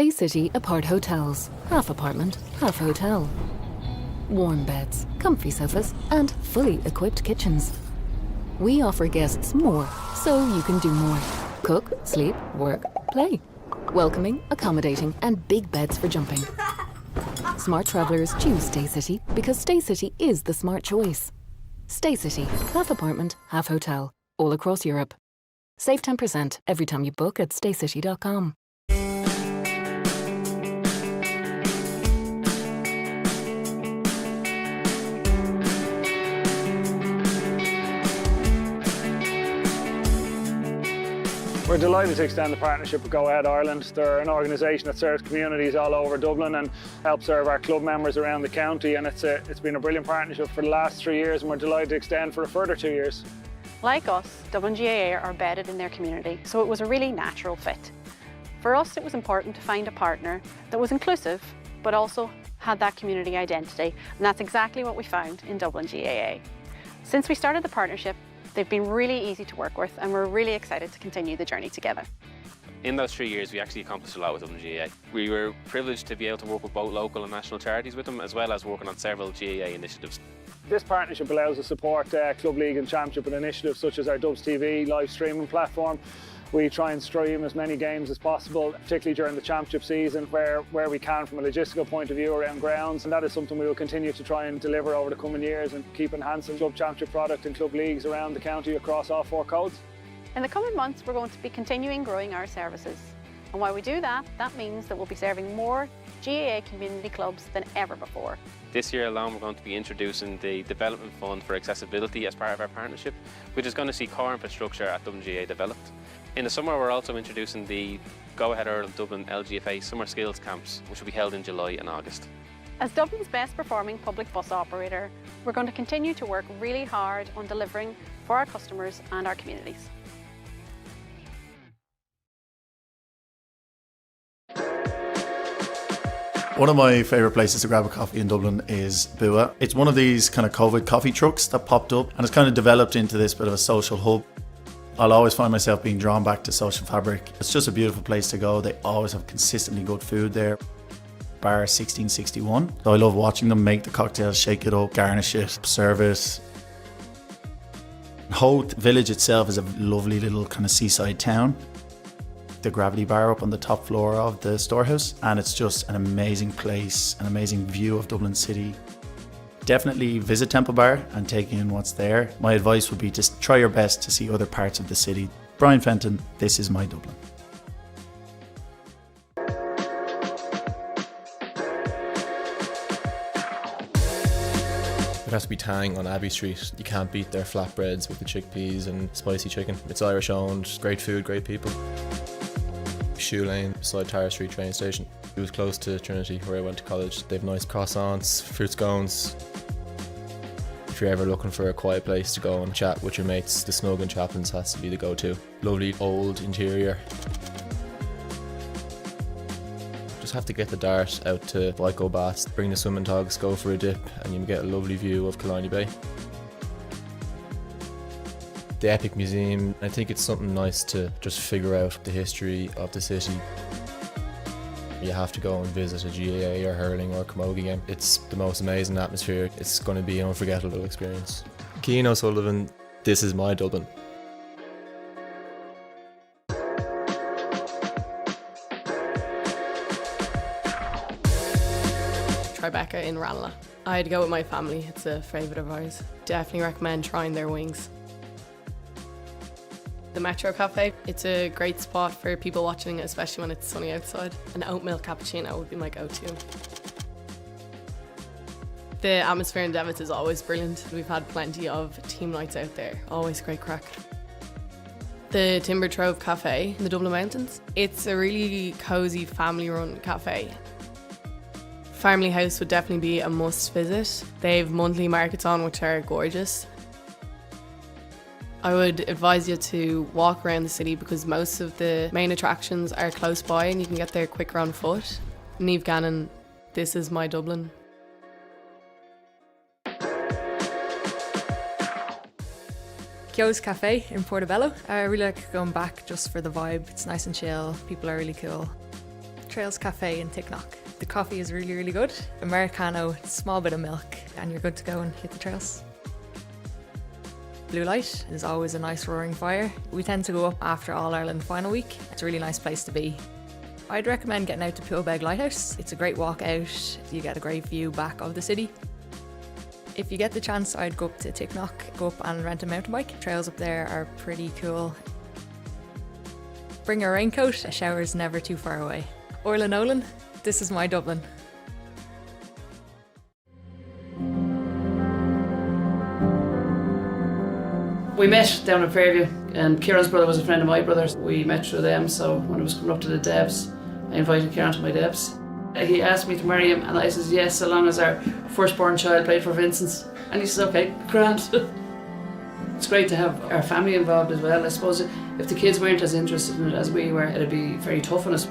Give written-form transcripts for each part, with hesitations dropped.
Staycity Apart Hotels. Half apartment, half hotel. Warm beds, comfy sofas, and fully equipped kitchens. We offer guests more, so you can do more. Cook, sleep, work, play. Welcoming, accommodating, and big beds for jumping. Smart travellers choose Staycity because Staycity is the smart choice. Staycity, half apartment, half hotel, all across Europe. Save 10% every time you book at staycity.com. We're delighted to extend the partnership with Go Ahead Ireland. They're an organisation that serves communities all over Dublin and helps serve our club members around the county, and it's been a brilliant partnership for the last 3 years, and we're delighted to extend for a further 2 years. Like us, Dublin GAA are embedded in their community, so it was a really natural fit. For us, it was important to find a partner that was inclusive, but also had that community identity, and that's exactly what we found in Dublin GAA. Since we started the partnership, they've been really easy to work with, and we're really excited to continue the journey together. In those 3 years, we actually accomplished a lot with Dublin GAA. We were privileged to be able to work with both local and national charities with them, as well as working on several GAA initiatives. This partnership allows us to support Club League and Championship and initiatives such as our Dubs TV live streaming platform. We try and stream as many games as possible, particularly during the championship season where we can from a logistical point of view around grounds, and that is something we will continue to try and deliver over the coming years and keep enhancing club championship product and club leagues around the county across all 4 codes. In the coming months, we're going to be continuing growing our services. And while we do that, that means that we'll be serving more GAA community clubs than ever before. This year alone, we're going to be introducing the Development Fund for Accessibility as part of our partnership, which is going to see core infrastructure at Dublin GAA developed. In the summer, we're also introducing the Go Ahead Ireland Dublin LGFA Summer Skills Camps, which will be held in July and August. As Dublin's best performing public bus operator, we're going to continue to work really hard on delivering for our customers and our communities. One of my favourite places to grab a coffee in Dublin is Bua. It's one of these kind of COVID coffee trucks that popped up, and it's kind of developed into this bit of a social hub. I'll always find myself being drawn back to social fabric. It's just a beautiful place to go. They always have consistently good food there. Bar 1661. So I love watching them make the cocktails, shake it up, garnish it, serve it. Howth village itself is a lovely little kind of seaside town. The Gravity Bar up on the top floor of the storehouse, and it's just an amazing place, an amazing view of Dublin City. Definitely visit Temple Bar and take in what's there. My advice would be to try your best to see other parts of the city. Brian Fenton, this is my Dublin. It has to be Tang on Abbey Street. You can't beat their flatbreads with the chickpeas and spicy chicken. It's Irish owned, great food, great people. Shoe Lane beside Tara Street train station. It was close to Trinity where I went to college. They have nice croissants, fruit scones. If you're ever looking for a quiet place to go and chat with your mates, the Snug and Chaplin's has to be the go-to. Lovely old interior. Just have to get the dart out to Vico Baths, bring the swimming togs, go for a dip, and you get a lovely view of Killiney Bay. The Epic Museum, I think it's something nice to just figure out the history of the city. You have to go and visit a GAA or hurling or camogie game. It's the most amazing atmosphere. It's going to be an unforgettable experience. Cian O'Sullivan, this is my Dublin. Tribeca in Ranelagh. I had to go with my family, it's a favourite of ours. Definitely recommend trying their wings. The Metro Cafe, it's a great spot for people watching, especially when it's sunny outside. An oat milk cappuccino would be my go-to. The atmosphere in Devitt is always brilliant. We've had plenty of team nights out there, always great crack. The Timber Trove Cafe in the Dublin Mountains, it's a really cosy family-run cafe. Family House would definitely be a must visit. They have monthly markets on which are gorgeous. I would advise you to walk around the city because most of the main attractions are close by and you can get there quicker on foot. Niamh Gannon, this is my Dublin. Kyo's Cafe in Portobello. I really like going back just for the vibe. It's nice and chill, people are really cool. Trails Cafe in Ticknock. The coffee is really, really good. Americano, small bit of milk, and you're good to go and hit the trails. Blue Light is always a nice roaring fire. We tend to go up after All-Ireland final week. It's a really nice place to be. I'd recommend getting out to Poolbeg Lighthouse. It's a great walk out. You get a great view back of the city. If you get the chance, I'd go up to Ticknock, go up and rent a mountain bike. Trails up there are pretty cool. Bring a raincoat, a shower's never too far away. Orla Nolan, this is my Dublin. We met down at Fairview, and Kieran's brother was a friend of my brother's. We met through them, so when I was coming up to the Debs, I invited Kieran to my Debs. He asked me to marry him, and I said yes, so long as our firstborn child played for Vincent's. And he says, okay, grand. It's great to have our family involved as well. I suppose if the kids weren't as interested in it as we were, it'd be very tough on us.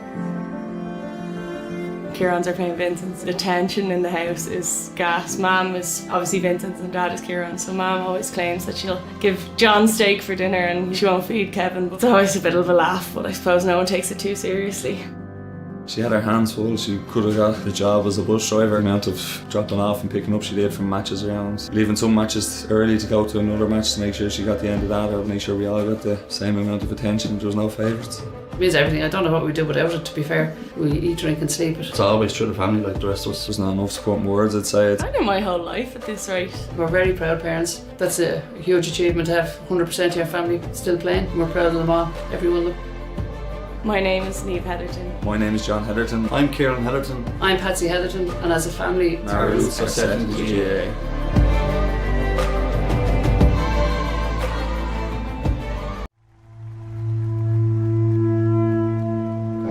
Kieran's are playing Vincent's. The tension in the house is gas. Mum is obviously Vincent's and Dad is Kieran, so Mum always claims that she'll give John steak for dinner and she won't feed Kevin. But it's always a bit of a laugh, but I suppose no one takes it too seriously. She had her hands full. She could have got the job as a bus driver. The amount of dropping off and picking up she did from matches around. Leaving some matches early to go to another match to make sure she got the end of that, or make sure we all got the same amount of attention. There was no favourites. It means everything. I don't know what we do without it, to be fair. We eat, drink and sleep it. It's always through the family like the rest of us. There's not enough supporting words, I'd say. I know my whole life at this rate. We're very proud parents. That's a huge achievement to have 100% of your family still playing. We're proud of them all, every one of them. My name is Niamh Heatherton. My name is John Heatherton. I'm Kieran Heatherton. I'm Patsy Heatherton, and as a family, Our roots are set in the GAA.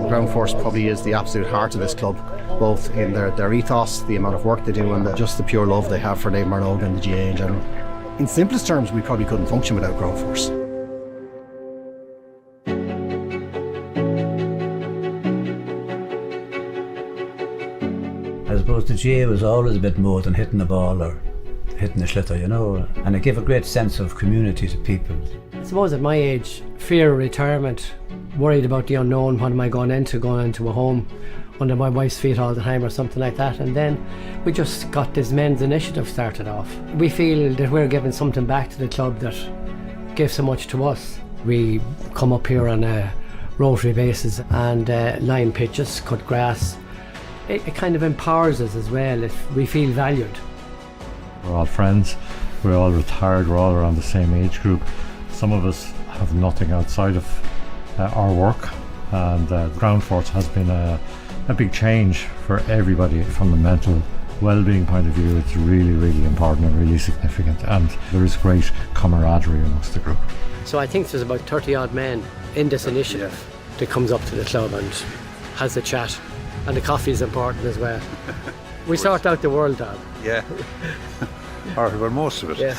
Ground Force probably is the absolute heart of this club, both in their ethos, the amount of work they do, and just the pure love they have for Dave Marnoga and the GAA in general. In simplest terms, we probably couldn't function without Ground Force. I suppose the GAA was always a bit more than hitting the ball or hitting the schlitter, you know, and it gave a great sense of community to people. I suppose at my age, fear of retirement, worried about the unknown, what am I going into a home under my wife's feet all the time or something like that, and then we just got this men's initiative started off. We feel that we're giving something back to the club that gave so much to us. We come up here on a rotary basis and line pitches, cut grass. It kind of empowers us as well if we feel valued. We're all friends, we're all retired, we're all around the same age group. Some of us have nothing outside of our work, and Ground Force has been a big change for everybody from the mental well-being point of view. It's really, really important and really significant, and there is great camaraderie amongst the group. So I think there's about 30 odd men in this initiative that comes up to the club and has a chat. And the coffee is important as well. We sort out the world, Dad. Yeah. Or well, most of it. Yeah.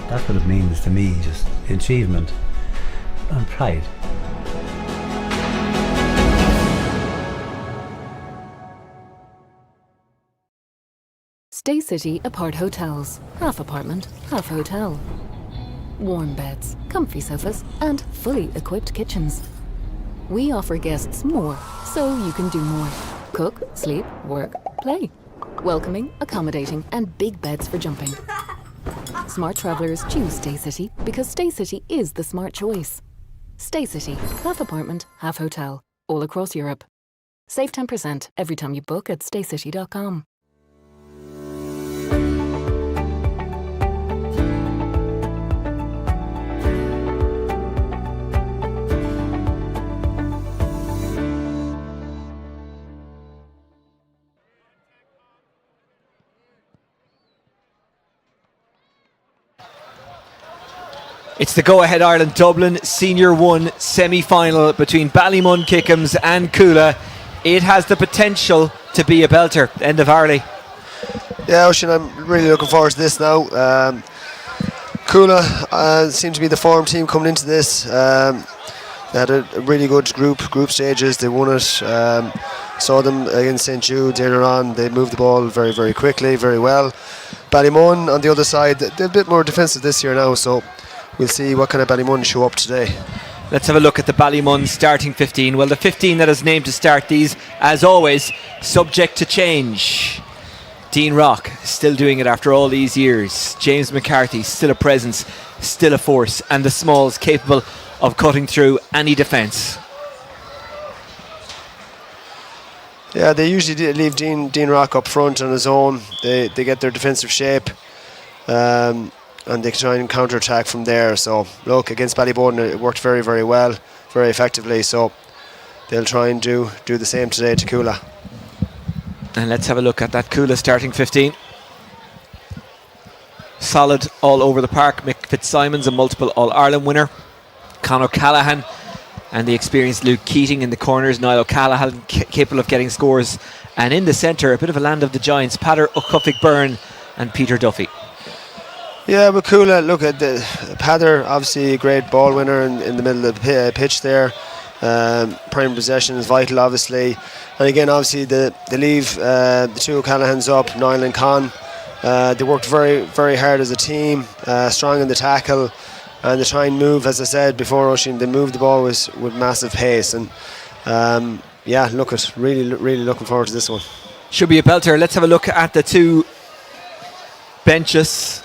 That's what it means to me, just achievement and pride. Staycity Apart Hotels. Half apartment, half hotel. Warm beds, comfy sofas, and fully equipped kitchens. We offer guests more, so you can do more. Cook, sleep, work, play. Welcoming, accommodating, and big beds for jumping. Smart travellers choose Staycity because Staycity is the smart choice. Staycity, half apartment, half hotel, all across Europe. Save 10% every time you book at staycity.com. It's the Go Ahead Ireland Dublin Senior 1 semi-final between Ballymun, Kickhams and Cuala. It has the potential to be a belter. End of Harley. Yeah, Ocean, I'm really looking forward to this now. Cuala seemed to be the form team coming into this. They had a really good group stages. They won it. Saw them against St Jude earlier on. They moved the ball very, very quickly, very well. Ballymun on the other side, they're a bit more defensive this year now, so we'll see what kind of Ballymun show up today. Let's have a look at the Ballymun starting 15. Well, the 15 that is named to start these, as always, subject to change. Dean Rock, still doing it after all these years. James McCarthy, still a presence, still a force, and the Smalls capable of cutting through any defence. Yeah, they usually leave Dean Rock up front on his own. They get their defensive shape, and they try and counter-attack from there. So, look, against Ballymun, it worked very, very well, very effectively. So, they'll try and do the same today to Cuala. And let's have a look at that Cuala starting 15. Solid all over the park. Mick Fitzsimons, a multiple All-Ireland winner. Conor Callaghan and the experienced Luke Keating in the corners. Niall O'Callaghan capable of getting scores. And in the centre, a bit of a land of the giants. Peadar O'Cuffig-Byrne and Peter Duffy. Yeah, but Cuala, look at the Peadar, obviously a great ball winner in the middle of the pitch there. Prime possession is vital, obviously. And again, obviously, they leave the two O'Callaghans up, Niall and Con. They worked very, very hard as a team, strong in the tackle, and they try and move, as I said before, Oisin, they move the ball with massive pace. And yeah, look at really looking forward to this one. Should be a belter. Let's have a look at the two benches.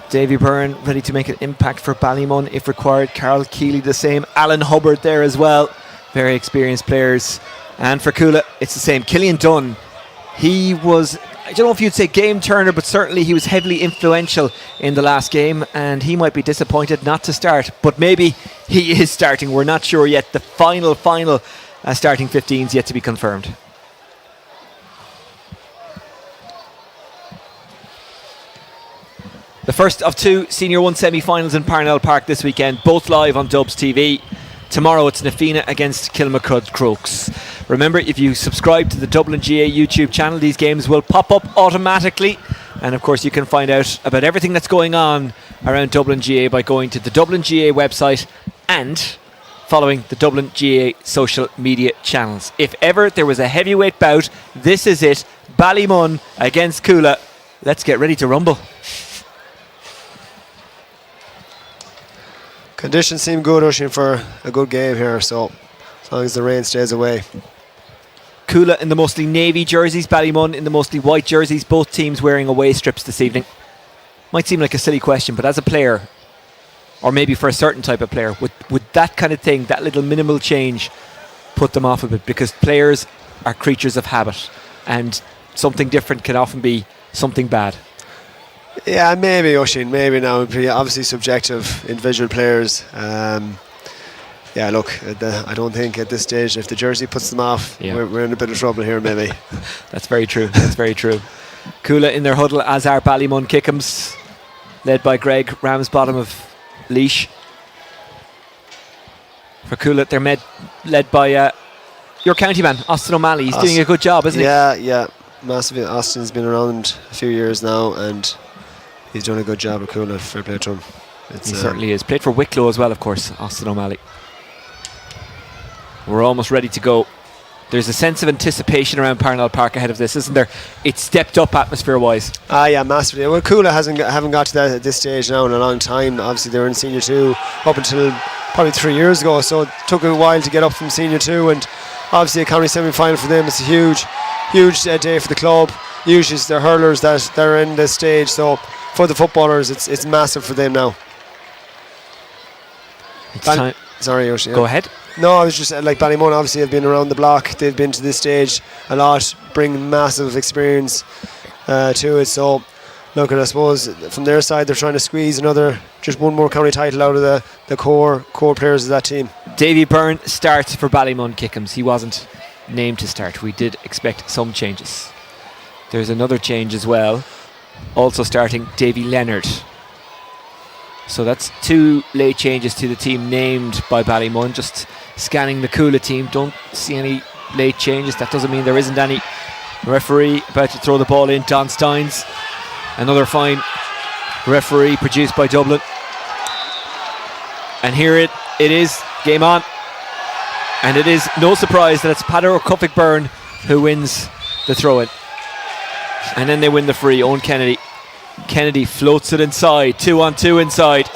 Davy Byrne ready to make an impact for Ballymun if required. Carl Keeley the same. Alan Hubbard there as well. Very experienced players. And for Cuala, it's the same. Killian Dunn, he was, I don't know if you'd say game turner, but certainly he was heavily influential in the last game, and he might be disappointed not to start, but maybe he is starting. We're not sure yet. The final starting 15 is yet to be confirmed. The first of two Senior 1 semi-finals in Parnell Park this weekend, both live on Dubs TV. Tomorrow it's Nafina against Kilmacud Crooks. Remember, if you subscribe to the Dublin GA YouTube channel, these games will pop up automatically. And of course you can find out about everything that's going on around Dublin GA by going to the Dublin GA website and following the Dublin GA social media channels. If ever there was a heavyweight bout, this is it. Ballymun against Cuala. Let's get ready to rumble. Conditions seem good, Oisin, for a good game here, so as long as the rain stays away. Cuala in the mostly navy jerseys, Ballymun in the mostly white jerseys, both teams wearing away strips this evening. Might seem like a silly question, but as a player, or maybe for a certain type of player, would that kind of thing, that little minimal change, put them off a bit? Because players are creatures of habit, and something different can often be something bad. Yeah, maybe, Oisin, maybe now. Obviously subjective, individual players. Yeah, look, I don't think at this stage, if the jersey puts them off, we're in a bit of trouble here, maybe. That's very true, that's very true. Cuala in their huddle, as are Ballymun Kickhams, led by Greg Ramsbottom of Laois. For Cuala, they're led by your county man, Austin O'Malley. He's doing a good job, isn't he? Yeah, massively. Austin's been around a few years now, and he's done a good job at Cuala. Fair play to him. He certainly is. Played for Wicklow as well, of course, Austin O'Malley. We're almost ready to go. There's a sense of anticipation around Parnell Park ahead of this, isn't there? It's stepped up atmosphere-wise. Yeah, massively. Well, Cuala haven't got to that at this stage now in a long time. Obviously, they were in Senior 2 up until probably 3 years ago, so it took a while to get up from Senior 2, and obviously a county semi-final for them. It's a huge day for the club. Usually it's their hurlers that are in this stage, so for the footballers, it's massive for them now. It's time. Sorry, Yoshi. Go ahead. No, I was just like Ballymun obviously have been around the block. They've been to this stage a lot, bring massive experience to it. So, look, I suppose from their side they're trying to squeeze just one more county title out of the core players of that team. Davy Byrne starts for Ballymun Kickhams. He wasn't named to start. We did expect some changes. There's another change as well. Also starting, Davy Leonard. So that's 2 late changes to the team named by Ballymun. Just scanning the Cuala team, don't see any late changes. That doesn't mean there isn't any. Referee about to throw the ball in, Don Steins. Another fine referee produced by Dublin. And here it is, game on. And it is no surprise that it's Peadar O'Cuffig-Byrne who wins the throw-in. And then they win the free. Owen Kennedy floats it inside, 2-on-2 inside.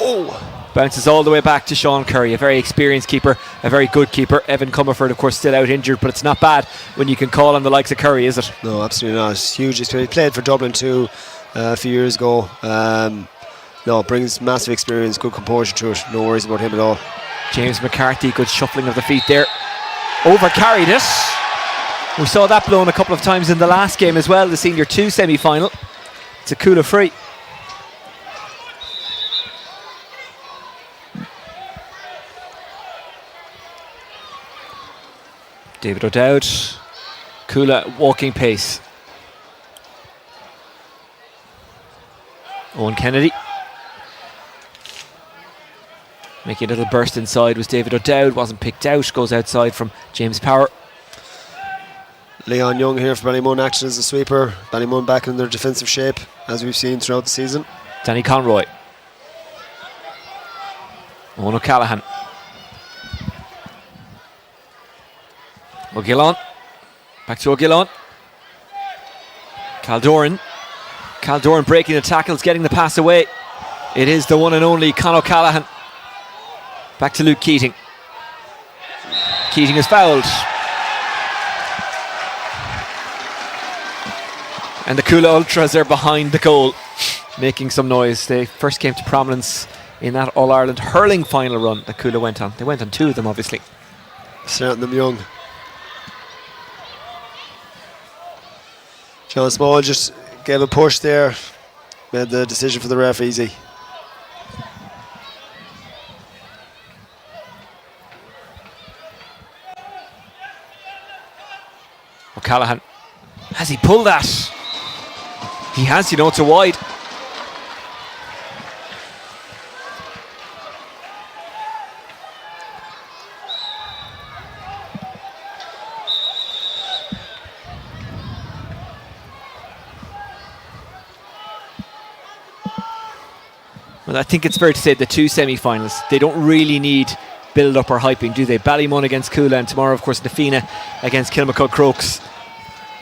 Bounces all the way back to Sean Curry, a very experienced keeper, a very good keeper. Evan Comerford, of course, still out injured, but it's not bad when you can call on the likes of Curry, is it? No, absolutely not. Huge experience. He played for Dublin too a few years ago. No, brings massive experience, good composure to it. No worries about him at all. James McCarthy, good shuffling of the feet there. Overcarried it. We saw that blown a couple of times in the last game as well, the Senior 2 semi-final. It's a Cuala free. David O'Dowd, Cuala walking pace. Owen Kennedy. Making a little burst inside was David O'Dowd, wasn't picked out, goes outside from James Power. Leon Young here for Ballymun acting as a sweeper. Ballymun back in their defensive shape, as we've seen throughout the season. Danny Conroy. Owen O'Callaghan. O'Gillon. Back to O'Gillon. Caldoran. Caldoran breaking the tackles, getting the pass away. It is the one and only Con O'Callaghan. Back to Luke Keating. Keating is fouled. And the Cuala Ultras are behind the goal, making some noise. They first came to prominence in that All-Ireland hurling final run that Cuala went on. They went on 2 of them, obviously. Starting them young. John Small just gave a push there, made the decision for the ref easy. O'Callaghan. Has he pulled that? He has, you know, it's a wide. Well, I think it's fair to say the 2 semi-finals, they don't really need build-up or hyping, do they? Ballymun against Cuala, and tomorrow, of course, Nafina against Kilmacud Crokes.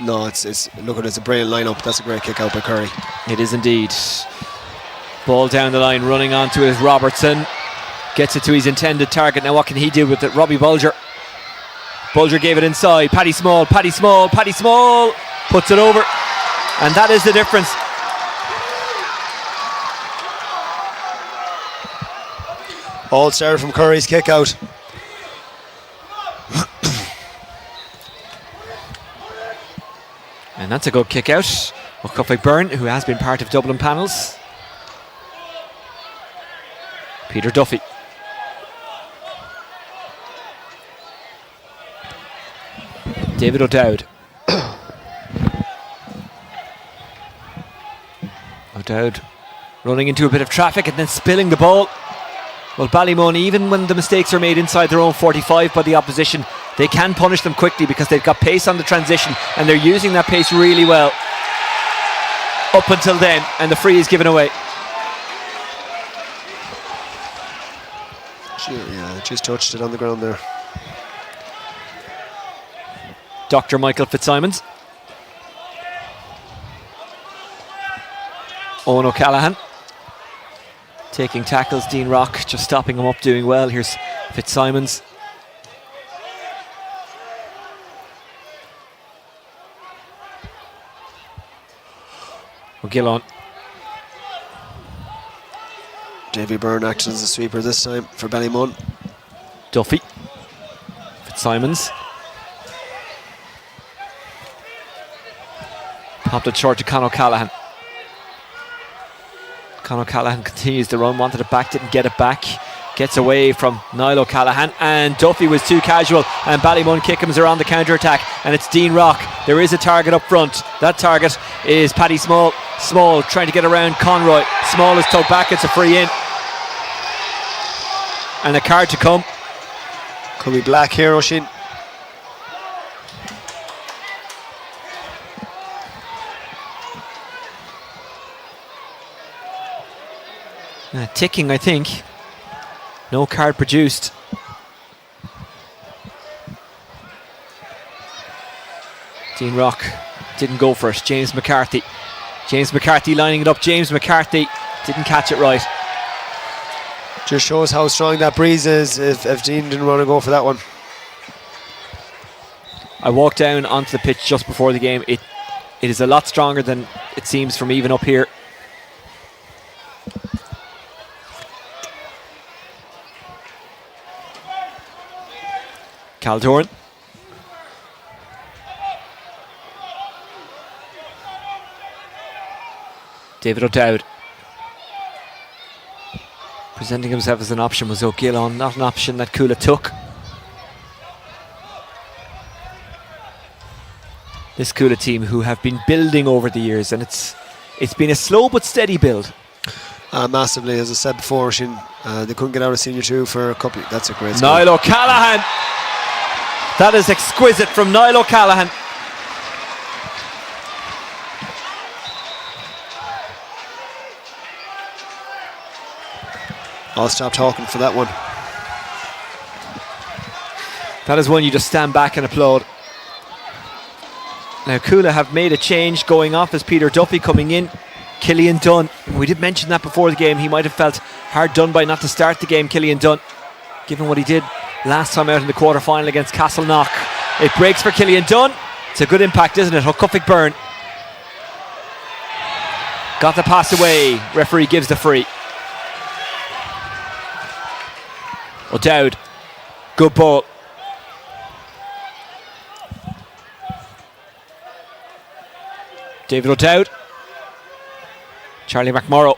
No, it's look at it, it's a brilliant lineup. That's a great kick out by Curry. It is indeed. Ball down the line, running onto it is Robertson. Gets it to his intended target. Now what can he do with it? Robbie Bulger. Bulger gave it inside. Paddy Small, Paddy Small, Paddy Small puts it over. And that is the difference. All started from Curry's kick out. And that's a good kick out. Cuffy Byrne, who has been part of Dublin panels. Peter Duffy. David O'Dowd. O'Dowd running into a bit of traffic and then spilling the ball. Well, Ballymun, even when the mistakes are made inside their own 45 by the opposition, they can punish them quickly because they've got pace on the transition and they're using that pace really well up until then, and the free is given away. Yeah, just touched it on the ground there. Dr. Michael Fitzsimons. Owen O'Callaghan taking tackles. Dean Rock just stopping him up, doing well. Here's Fitzsimons. O'Gillon. Davy Byrne acting as a sweeper this time for Ballymun. Duffy. Fitzsimons. Popped it short to Con O'Callaghan. Con O'Callaghan continues the run, wanted it back, didn't get it back. Gets away from Niall O'Callaghan, and Duffy was too casual, and Ballymun Kickhams are on the counter-attack, and it's Dean Rock. There is a target up front. That target is Paddy Small. Small trying to get around Conroy. Small is tugged back, it's a free in. And a card to come. Could be black here, Oisin. Ticking, I think. No card produced. Dean Rock didn't go for it. James McCarthy. James McCarthy lining it up. James McCarthy didn't catch it right. Just shows how strong that breeze is if Dean didn't want to go for that one. I walked down onto the pitch just before the game. It is a lot stronger than it seems from even up here. Caldoran. David O'Dowd. Presenting himself as an option was O'Gillon, not an option that Cuala took. This Cuala team who have been building over the years, and it's been a slow but steady build. Massively, as I said before, they couldn't get out of Senior 2 for a couple. That's a great score. Niall O'Callaghan. That is exquisite from Niall O'Callaghan. I'll stop talking for that one. That is one you just stand back and applaud. Now Cuala have made a change, going off as Peter Duffy, coming in Killian Dunn. We did mention that before the game. He might have felt hard done by not to start the game, Killian Dunn, given what he did last time out in the quarter-final against Castleknock. It breaks for Killian Dunn. It's a good impact, isn't it? Huckuffick Byrne got the pass away. Referee gives the free. O'Dowd, good ball. David O'Dowd. Charlie McMorrow.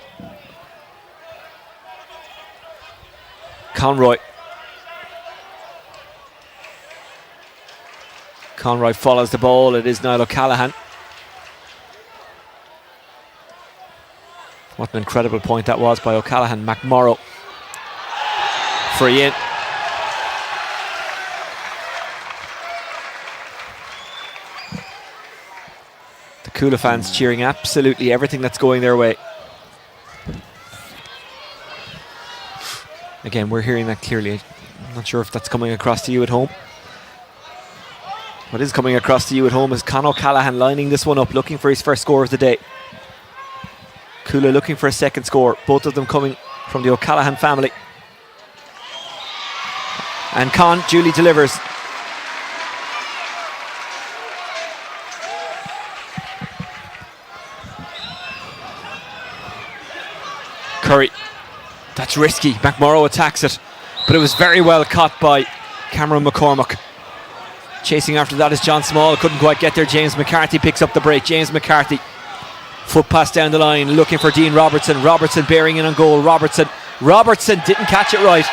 Conroy. Conroy follows the ball. It is Niall O'Callaghan. What an incredible point that was by O'Callaghan. McMorrow. Free in. The Cuala fans cheering absolutely everything that's going their way. Again, we're hearing that clearly. I'm not sure if that's coming across to you at home. What is coming across to you at home is Con O'Callaghan lining this one up, looking for his first score of the day. Cuala looking for a second score, both of them coming from the O'Callaghan family. And Con duly delivers. Curry. That's risky. McMorrow attacks it, but it was very well caught by Cameron McCormack. Chasing after that is John Small. Couldn't quite get there. James McCarthy picks up the break. James McCarthy. Foot pass down the line, looking for Dean Robertson. Robertson bearing in on goal. Robertson didn't catch it right.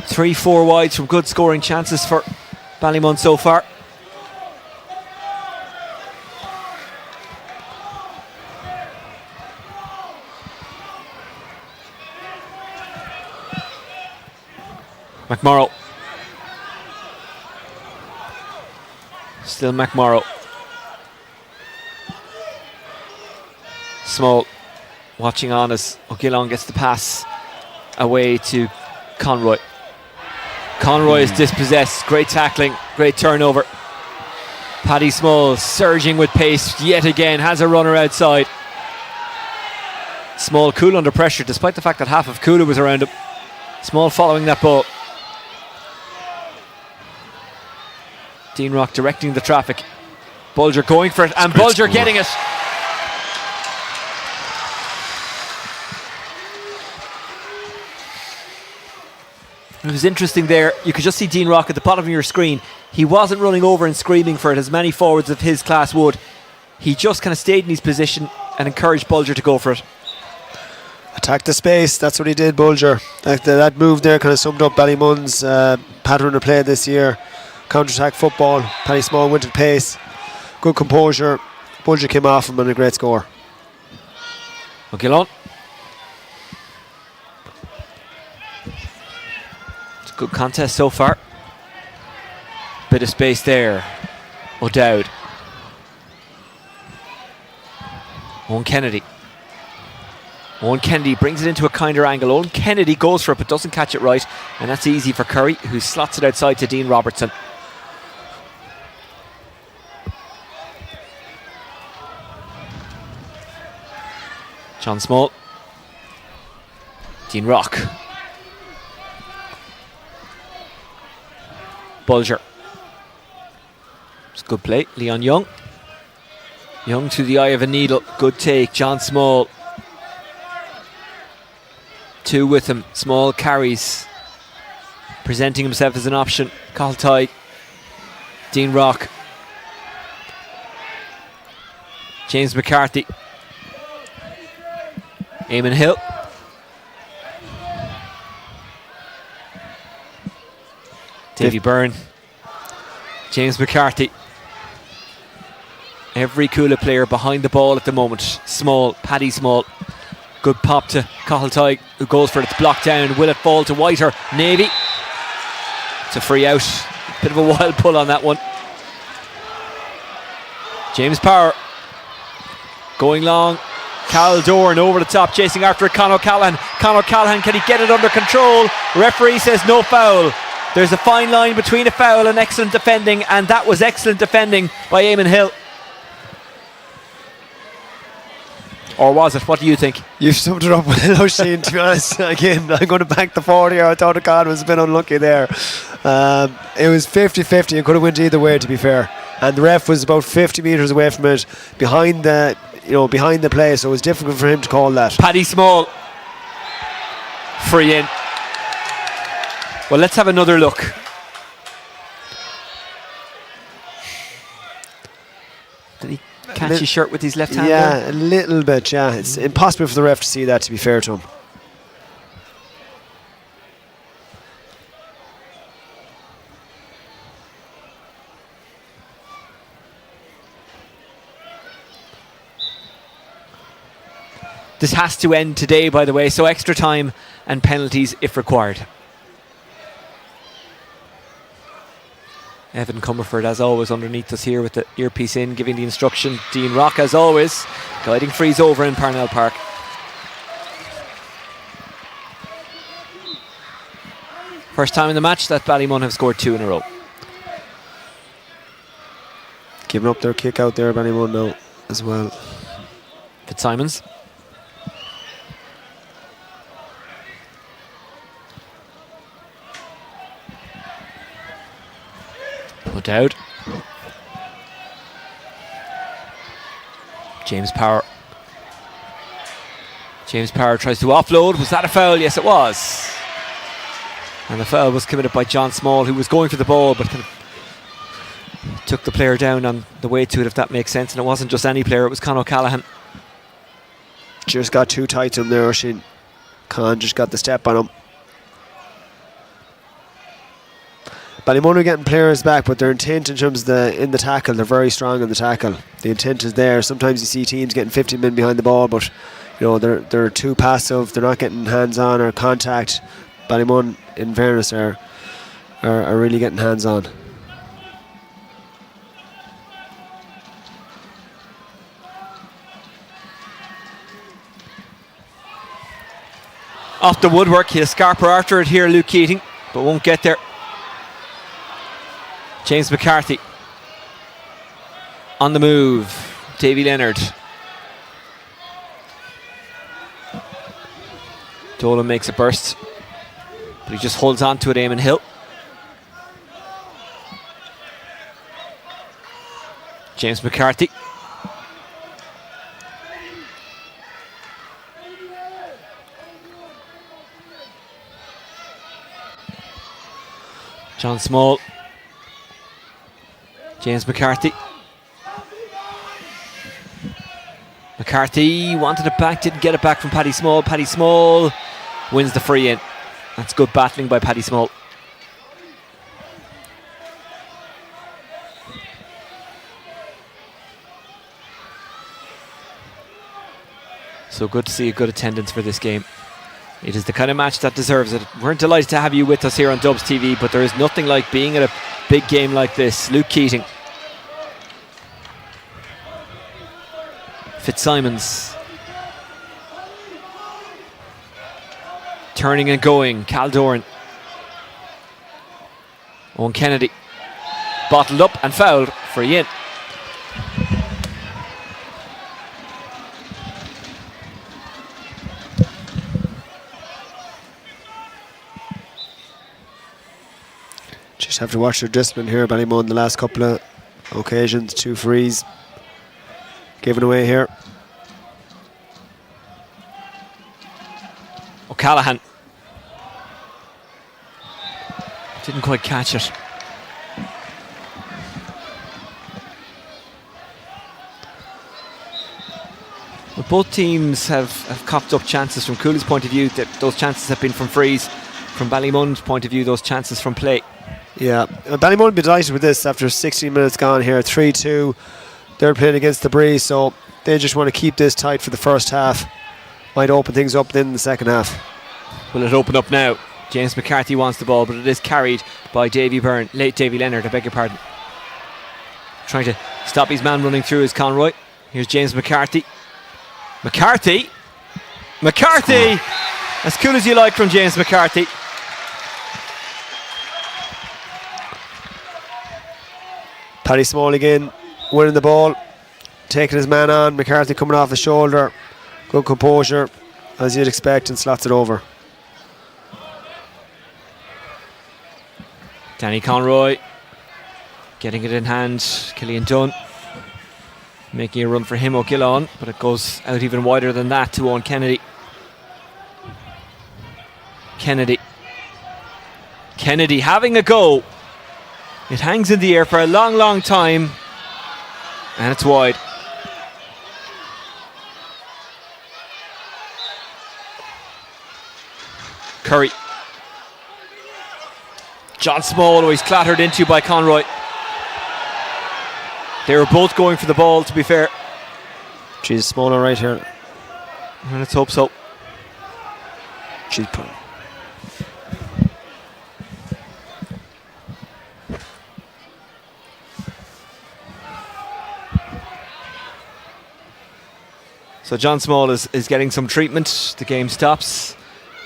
Three, 4 wides from good scoring chances for Ballymun so far. McMorrow. Still McMorrow. Small watching on as O'Gillon gets the pass away to Conroy. Conroy is dispossessed. Great tackling, great turnover. Paddy Small surging with pace yet again, has a runner outside. Small cool under pressure despite the fact that half of Cuala was around him. Small following that ball. Dean Rock directing the traffic. Bulger going for it, and Bulger getting it. It was interesting there. You could just see Dean Rock at the bottom of your screen. He wasn't running over and screaming for it as many forwards of his class would. He just kind of stayed in his position and encouraged Bulger to go for it. Attack the space, that's what he did, Bulger. That move there kind of summed up Ballymun's pattern of play this year. Counter-attack football. Paddy Small went at pace. Good composure. Bulger came off him and a great score. O'Gillon. It's a good contest so far. Bit of space there. O'Dowd. Owen Kennedy. Owen Kennedy brings it into a kinder angle. Owen Kennedy goes for it but doesn't catch it right, and that's easy for Curry, who slots it outside to Dean Robertson. John Small. Dean Rock. Bulger. It's good play. Leon Young. Young to the eye of a needle. Good take. John Small. 2 with him. Small carries. Presenting himself as an option. Cathal. Dean Rock. James McCarthy. Eamon Hill. Davy Byrne. James McCarthy. Every Cuala player behind the ball at the moment. Small, Paddy Small. Good pop to Cathal, who goes for it. It's blocked down. Will it fall to Whiter? Navy. It's a free out. Bit of a wild pull on that one. James Power. Going long. Cal Dorn over the top, chasing after it. Conor Callahan. Conor Callahan, can he get it under control? Referee says no foul. There's a fine line between a foul and excellent defending, and that was excellent defending by Eamon Hill. Or was it? What do you think? You've summed it up well, O'Sheen, to be honest. Again, I'm going to back the 40 here. I thought God was a bit unlucky there. It was 50-50. It could have went either way, to be fair. And the ref was about 50 metres away from it, behind the play, so it was difficult for him to call that. Paddy Small. Free in. Well, let's have another look. Did he catch his shirt with his left hand? Yeah, there? a little bit, yeah. It's impossible for the ref to see that, to be fair to him. This has to end today, by the way, so extra time and penalties if required. Evan Comerford, as always, underneath us here with the earpiece in, giving the instruction. Dean Rock, as always, guiding frees over in Parnell Park. First time in the match that Ballymun have scored 2 in a row. Giving up their kick out there, Ballymun now as well. Fitzsimons. Put out. James Power. James Power tries to offload. Was that a foul? Yes, it was. And the foul was committed by John Small, who was going for the ball, but kind of took the player down on the way to it, if that makes sense. And it wasn't just any player, it was Conor Callahan. Just got too tight to him there, Oisin. Con just got the step on him. Ballymun are getting players back, but their intent in terms of in the tackle, they're very strong in the tackle. The intent is there. Sometimes you see teams getting 50 men behind the ball, but they're too passive. They're not getting hands on or contact. Ballymun, in fairness, are really getting hands on. Off the woodwork, he'll scarper after it here, Luke Keating, but won't get there. James McCarthy on the move. Davy Leonard. Dolan makes a burst, but he just holds on to it. Eamon Hill. James McCarthy. John Small. James McCarthy. McCarthy wanted it back, didn't get it back from Paddy Small. Paddy Small wins the free in. That's good battling by Paddy Small. So good to see a good attendance for this game. It is the kind of match that deserves it. We're delighted to have you with us here on Dubs TV, but there is nothing like being at a big game like this. Luke Keating. Fitzsimons. Turning and going. Caldoran. Owen Kennedy. Bottled up and fouled. Free in. Just have to watch their discipline here. Ballymun the last couple of occasions, 2 frees given away here. O'Callaghan didn't quite catch it. But both teams have copped up chances. From Cuala's point of view, that those chances have been from frees. From Ballymun's point of view, those chances from play. Yeah, Ballymun will be delighted with this after 16 minutes gone here. 3-2. They're playing against the breeze, so they just want to keep this tight for the first half. Might open things up then in the second half. Will it open up now? James McCarthy wants the ball, but it is carried by Davy Leonard, I beg your pardon. Trying to stop his man running through is Conroy. Here's James McCarthy. McCarthy! As cool as you like from James McCarthy. Paddy Small again, winning the ball, taking his man on. McCarthy coming off the shoulder. Good composure, as you'd expect, and slots it over. Danny Conroy getting it in hand. Killian Dunn making a run for him, O'Gillon, but it goes out even wider than that to Owen Kennedy. Kennedy having a go. It hangs in the air for a long time, and it's wide. Curry. John Small, who he's clattered into by Conroy. They were both going for the ball, to be fair. She's Smaller right here. And let's hope so. She's put. So John Small is getting some treatment. The game stops.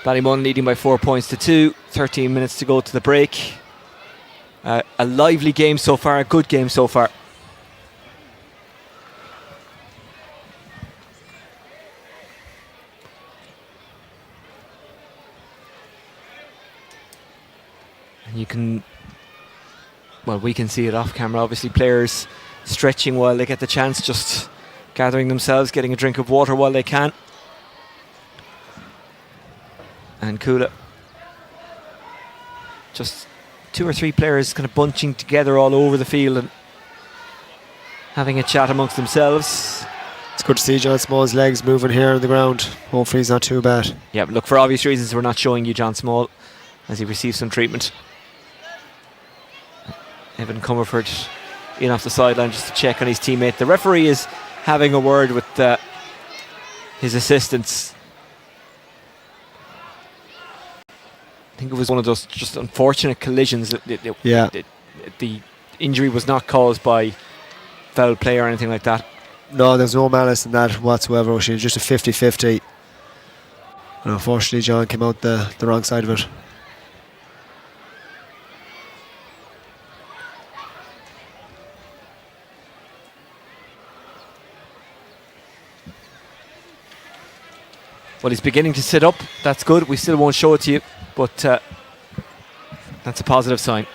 Ballymun leading by 4 points to 2. 13 minutes to go to the break. A lively game so far, a good game so far. And you can, well, we can see it off camera, obviously players stretching while they get the chance, just gathering themselves, getting a drink of water while they can. And Cuala, just 2 or 3 players kind of bunching together all over the field and having a chat amongst themselves. It's good to see John Small's legs moving here on the ground. Hopefully he's not too bad. Yeah, but look, for obvious reasons we're not showing you John Small as he receives some treatment. Evan Comerford in off the sideline just to check on his teammate. The referee is having a word with his assistants. I think it was one of those just unfortunate collisions. The injury was not caused by foul play or anything like that. No, there's no malice in that whatsoever. It was just a 50-50. And unfortunately John came out the wrong side of it. Well, he's beginning to sit up. That's good. We still won't show it to you, but that's a positive sign.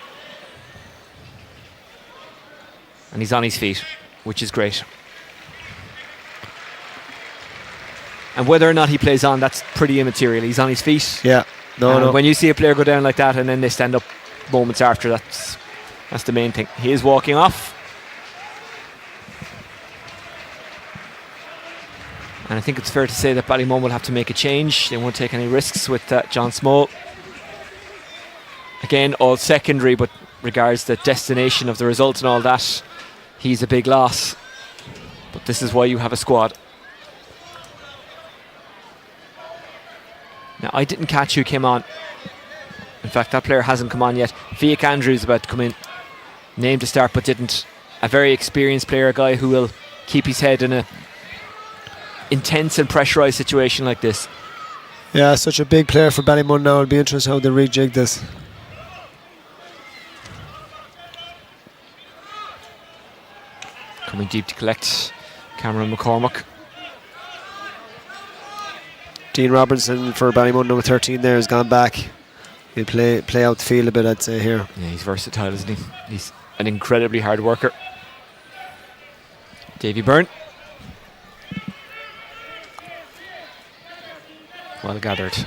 And he's on his feet, which is great. And whether or not he plays on, that's pretty immaterial. He's on his feet. Yeah. No. When you see a player go down like that and then they stand up moments after, that's the main thing. He is walking off. And I think it's fair to say that Ballymun will have to make a change. They won't take any risks with John Small. Again, all secondary, but regards the destination of the result and all that, he's a big loss. But this is why you have a squad. Now, I didn't catch who came on. In fact, that player hasn't come on yet. Fiach Andrews about to come in. Named to start, but didn't. A very experienced player, a guy who will keep his head in a intense and pressurised situation like this. Yeah, such a big player for Ballymun now. It'll be interesting how they rejig this. Coming deep to collect, Cameron McCormack. Dean Robertson for Ballymun, number 13 there, has gone back. He'll play out the field a bit, I'd say, here. Yeah, he's versatile, isn't he? He's an incredibly hard worker. Davy Byrne. Well gathered.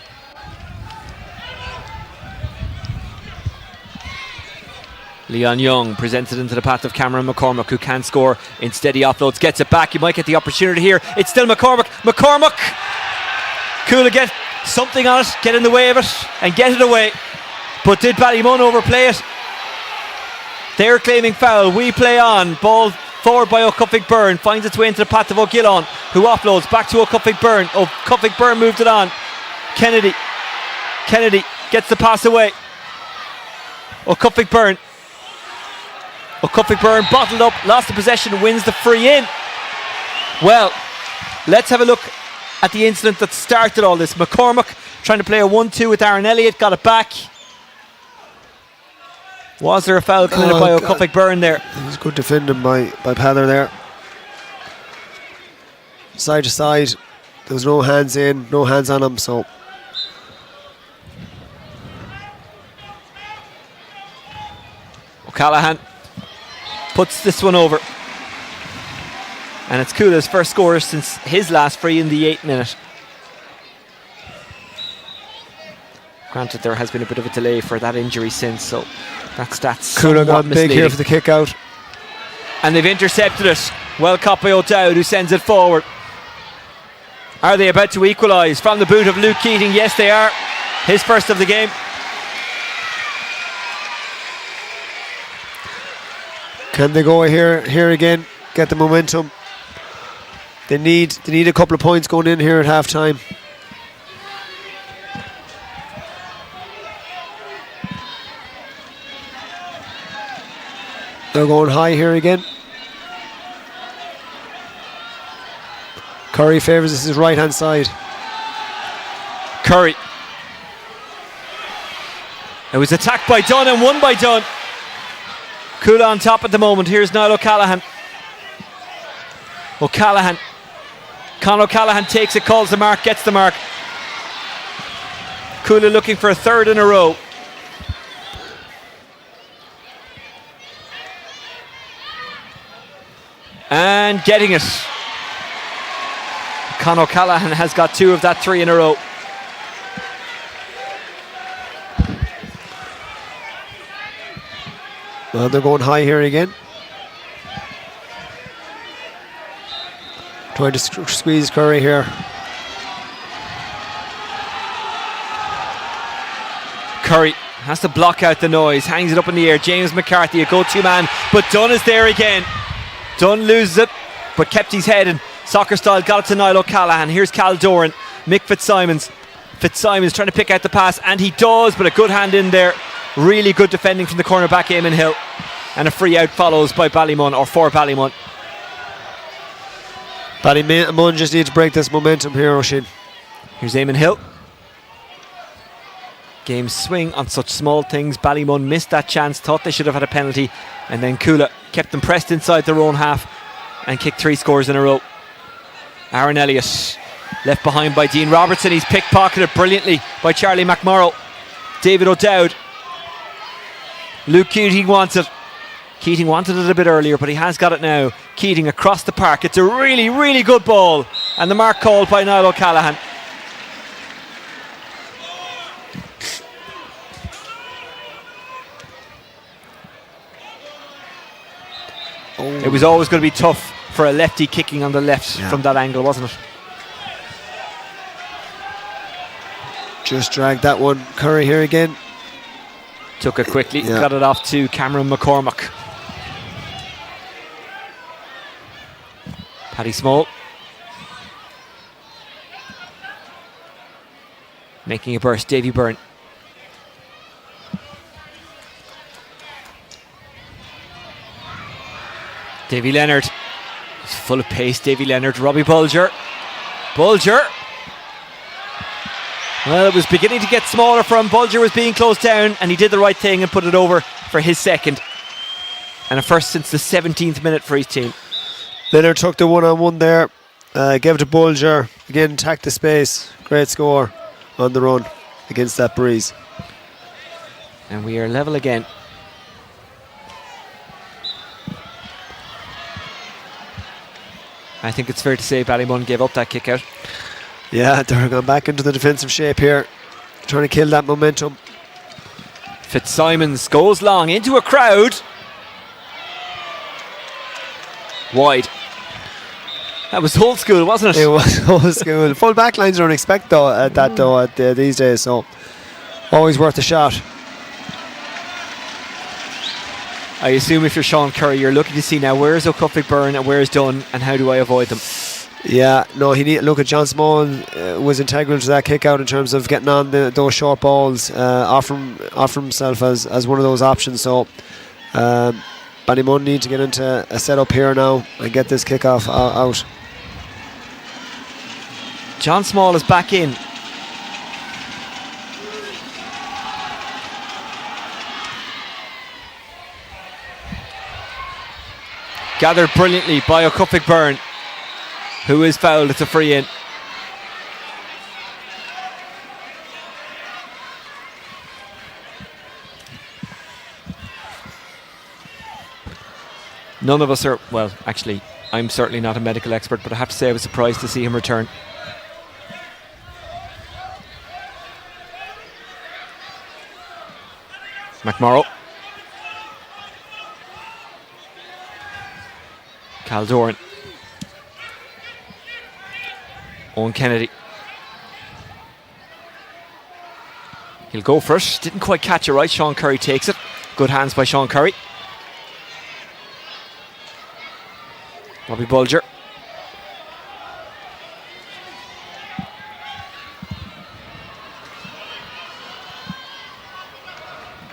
Leon Young presents it into the path of Cameron McCormack, who can score. Instead he offloads, gets it back. You might get the opportunity here. It's still McCormack. Cuala get something on it, get in the way of it and get it away. But did Ballymun overplay it? They're claiming foul. We play on. Ball forward by O'Cuffig Byrne. Finds its way into the path of O'Gillon, who offloads back to O'Cuffig Byrne. O'Cuffig Byrne moved it on. Kennedy gets the pass away. O'Cuffig Byrne bottled up, lost the possession, wins the free in. Well, let's have a look at the incident that started all this. McCormack trying to play a 1-2 with Aaron Elliott, got it back. Was there a foul committed by O'Cuffig Byrne there? It was good defending by Pather there. Side to side, there was no hands in, no hands on him, so. O'Callaghan puts this one over. And it's Cuala's first score since his last free in the 8th minute. Granted, there has been a bit of a delay for that injury since, so that's Cuala got big here for the kick out. And they've intercepted it. Well caught by O'Dowd, who sends it forward. Are they about to equalise from the boot of Luke Keating? Yes, they are. His first of the game. Can they go here again? Get the momentum. They need a couple of points going in here at half time. They're going high here again. Curry favours this his right hand side. Curry. It was attacked by Dunn and won by Dunn. Cuala on top at the moment. Here's Niall O'Callaghan. Con O'Callaghan takes it, calls the mark, gets the mark. Cuala looking for a third in a row. And getting it. Con O'Callaghan has got 2 of that 3 in a row. Well, they're going high here again. Trying to squeeze Curry here. Curry has to block out the noise, hangs it up in the air. James McCarthy, a go-to man, but Dunn is there again. Dunn loses it, but kept his head in soccer style, got it to Niall O'Callaghan. Here's Cal Doran, Mick Fitzsimons trying to pick out the pass, and he does, but a good hand in there. Really good defending from the cornerback Eamon Hill, and a free out follows by Ballymun, or for Ballymun. Ballymun just need to break this momentum here, Oisin. Here's Eamon Hill. Games swing on such small things. Ballymun missed that chance, thought they should have had a penalty, and then Cuala kept them pressed inside their own half and kicked 3 scores in a row. Aaron Elliott left behind by Dean Robertson. He's pickpocketed brilliantly by Charlie McMorrow. David O'Dowd. Luke Keating wants it. Keating wanted it a bit earlier, but he has got it now. Keating across the park. It's a really, really good ball, and the mark called by Niall O'Callaghan. It was always going to be tough for a lefty kicking on the left from that angle, wasn't it? Just dragged that one. Curry here again. Took it quickly, got it off to Cameron McCormack. Paddy Small making a burst. Davy Byrne. Davy Leonard. He's full of pace, Davy Leonard. Robbie Bulger. Well, it was beginning to get smaller for him. Bulger was being closed down, and he did the right thing and put it over for his second. And a first since the 17th minute for his team. Leonard took the one-on-one there. Gave it to Bulger. Again, attacked the space. Great score on the run against that breeze. And we are level again. I think it's fair to say Ballymun gave up that kick out. Yeah, they're going back into the defensive shape here, trying to kill that momentum. Fitzsimons goes long into a crowd. Wide. That was old school, wasn't it? It was old school. Full back lines don't expect these days, so always worth a shot. I assume if you're Sean Curry, you're looking to see now where's O'Cufflick Byrne and where's Dunn and how do I avoid them? Yeah, no, look at John Small was integral to that kick out in terms of getting on those short balls, offer himself as one of those options. So Ballymun need to get into a setup here now and get this kick-off out. John Small is back in. Gathered brilliantly by O'Cufflick Byrne, who is fouled. It's a free in. None of us are, well, actually, I'm certainly not a medical expert, but I have to say I was surprised to see him return. McMorrow. Caldoran. Owen Kennedy. He'll go for it. Didn't quite catch it right. Sean Curry takes it. Good hands by Sean Curry. Robbie Bulger.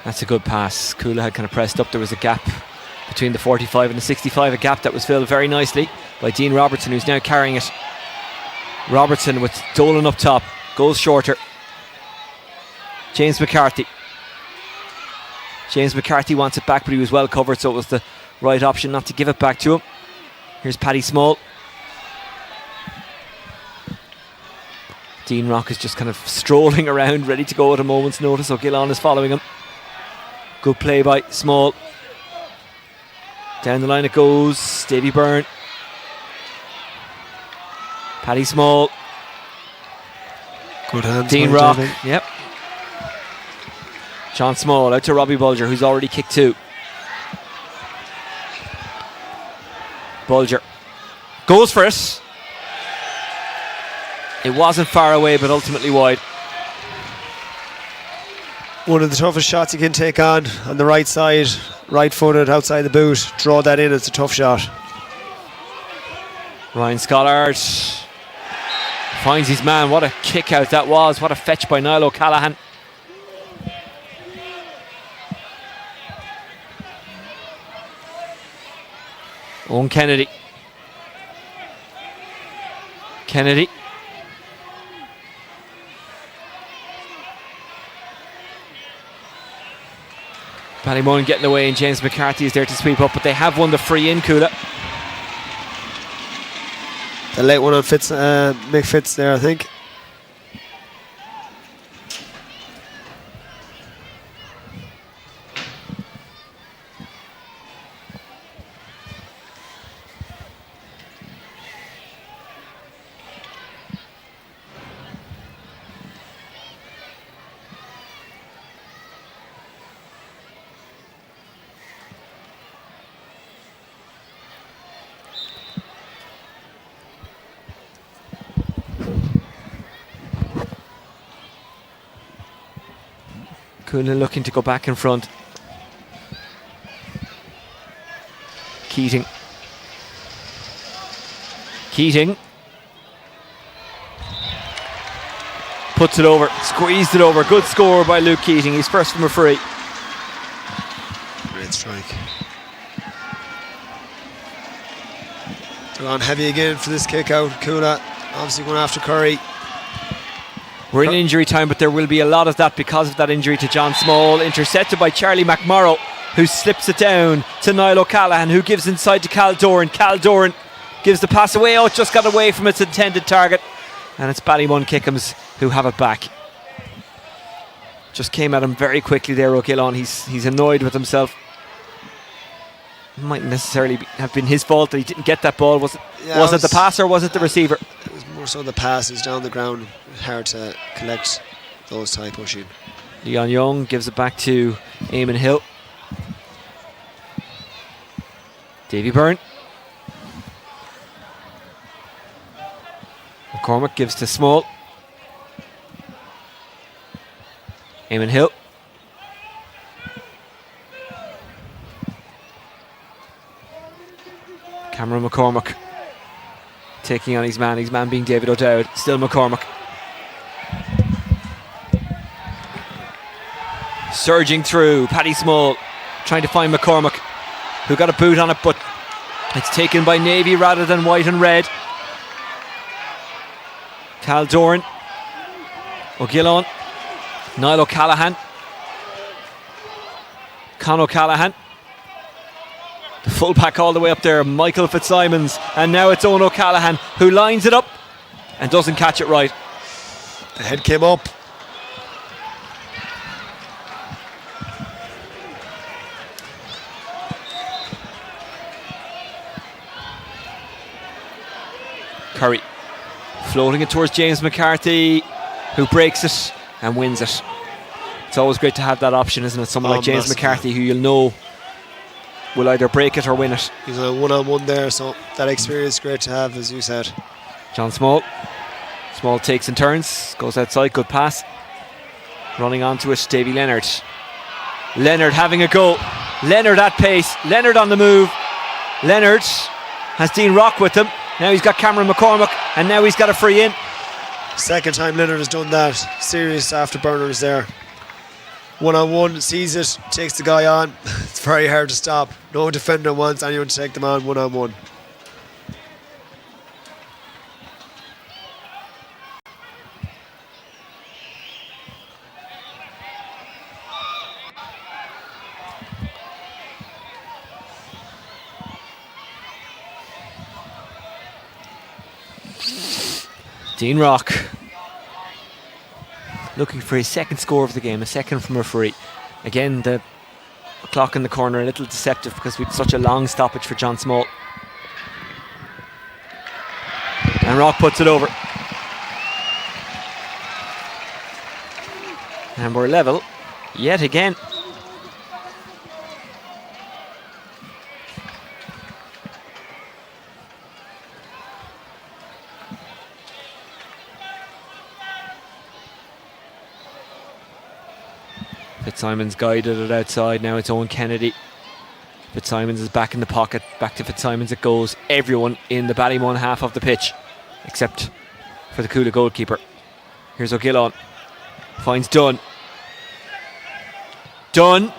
That's a good pass. Cuala had kind of pressed up. There was a gap between the 45 and the 65, a gap that was filled very nicely by Dean Robertson, who's now carrying it. Robertson with Dolan up top, goes shorter. James McCarthy. James McCarthy wants it back, but he was well covered, so it was the right option not to give it back to him. Here's Paddy Small. Dean Rock is just kind of strolling around, ready to go at a moment's notice. O'Gillon is following him. Good play by Small. Down the line it goes. Davy Byrne. Paddy Small. Good hands. Dean Rock. Yep. John Small out to Robbie Bulger, who's already kicked two. Bulger goes for it. It wasn't far away, but ultimately wide. One of the toughest shots you can take on the right side, right-footed, outside the boot. Draw that in, it's a tough shot. Ryan Scollard finds his man. What a kick out that was. What a fetch by Niall O'Callaghan. Owen Kennedy. Kennedy. Ballymun getting away, and James McCarthy is there to sweep up, but they have won the free in, Cuala. The late one on Mick Fitz there, I think. Cuala looking to go back in front. Keating. Keating. Puts it over, squeezed it over. Good score by Luke Keating. He's first from a free. Great strike. They're on heavy again for this kick out. Cuala obviously going after Curry. We're in injury time, but there will be a lot of that because of that injury to John Small. Intercepted by Charlie McMorrow, who slips it down to Niall O'Callaghan, who gives inside to Cal Doran. Cal Doran gives the pass away. Oh, it just got away from its intended target. And it's Ballymun Kickhams who have it back. Just came at him very quickly there, O'Gillon. He's annoyed with himself. Mightn't necessarily have been his fault that he didn't get that ball. Was it the pass or was it the receiver? It was more so the pass. He's down the ground. Hard to collect those type pushing. Leon Young gives it back to Eamon Hill. Davy Byrne. McCormick gives to Small. Eamon Hill. Cameron McCormick taking on his man being David O'Dowd. Still McCormick. Surging through, Paddy Small trying to find McCormick, who got a boot on it, but it's taken by Navy rather than white and red. Cal Doran, O'Gillon, Niall O'Callaghan, Con O'Callaghan, the fullback all the way up there, Michael Fitzsimons, and now it's Owen O'Callaghan who lines it up and doesn't catch it right. The head came up. Curry floating it towards James McCarthy, who breaks it and wins it. It's always great to have that option, isn't it? Someone like James McCarthy, who you'll know will either break it or win it. He's a one-on-one there, so that experience is great to have, as you said. John Small takes and turns, goes outside, good pass. Running onto it, Davy Leonard. Leonard having a go. Leonard at pace, Leonard on the move. Leonard has Dean Rock with him. Now he's got Cameron McCormick, and now he's got a free in. Second time Leonard has done that. Serious afterburners there. One-on-one, sees it, takes the guy on. It's very hard to stop. No defender wants anyone to take them on one-on-one. Dean Rock looking for his second score of the game, a second from a free. Again, the clock in the corner a little deceptive because we had such a long stoppage for John Small. And Rock puts it over. And we're level yet again. Fitzsimons guided it outside, now it's Owen Kennedy. Fitzsimons is back in the pocket, back to Fitzsimons it goes. Everyone in the Ballymun half of the pitch, except for the Cuala goalkeeper. Here's O'Gillon, finds Dunn. Dunn,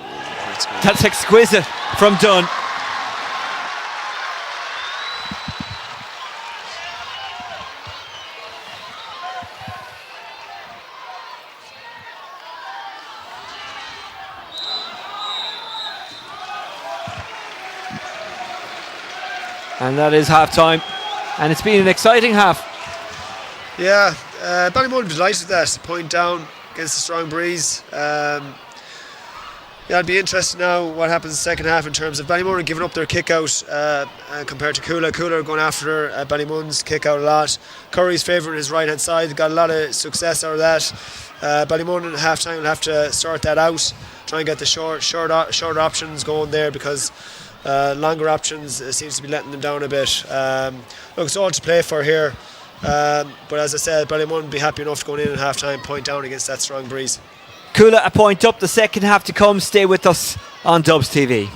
that's exquisite from Dunn. And that is half time, and it's been an exciting half. Yeah, Ballymun delighted with that. Point down against a strong breeze. Yeah, it'll be interesting now what happens in the second half in terms of Ballymun giving up their kick out compared to Cuala. Cuala are going after Ballymun's kick out a lot. Curry's favouring his right hand side. They got a lot of success out of that. Ballymun at half time will have to sort that out, try and get the short options going there, because longer options seems to be letting them down a bit. Look, it's all to play for here, but as I said, Ballymun will be happy enough going in at half time, point down against that strong breeze. Cuala a point up, the second half to come. Stay with us on Dubs TV.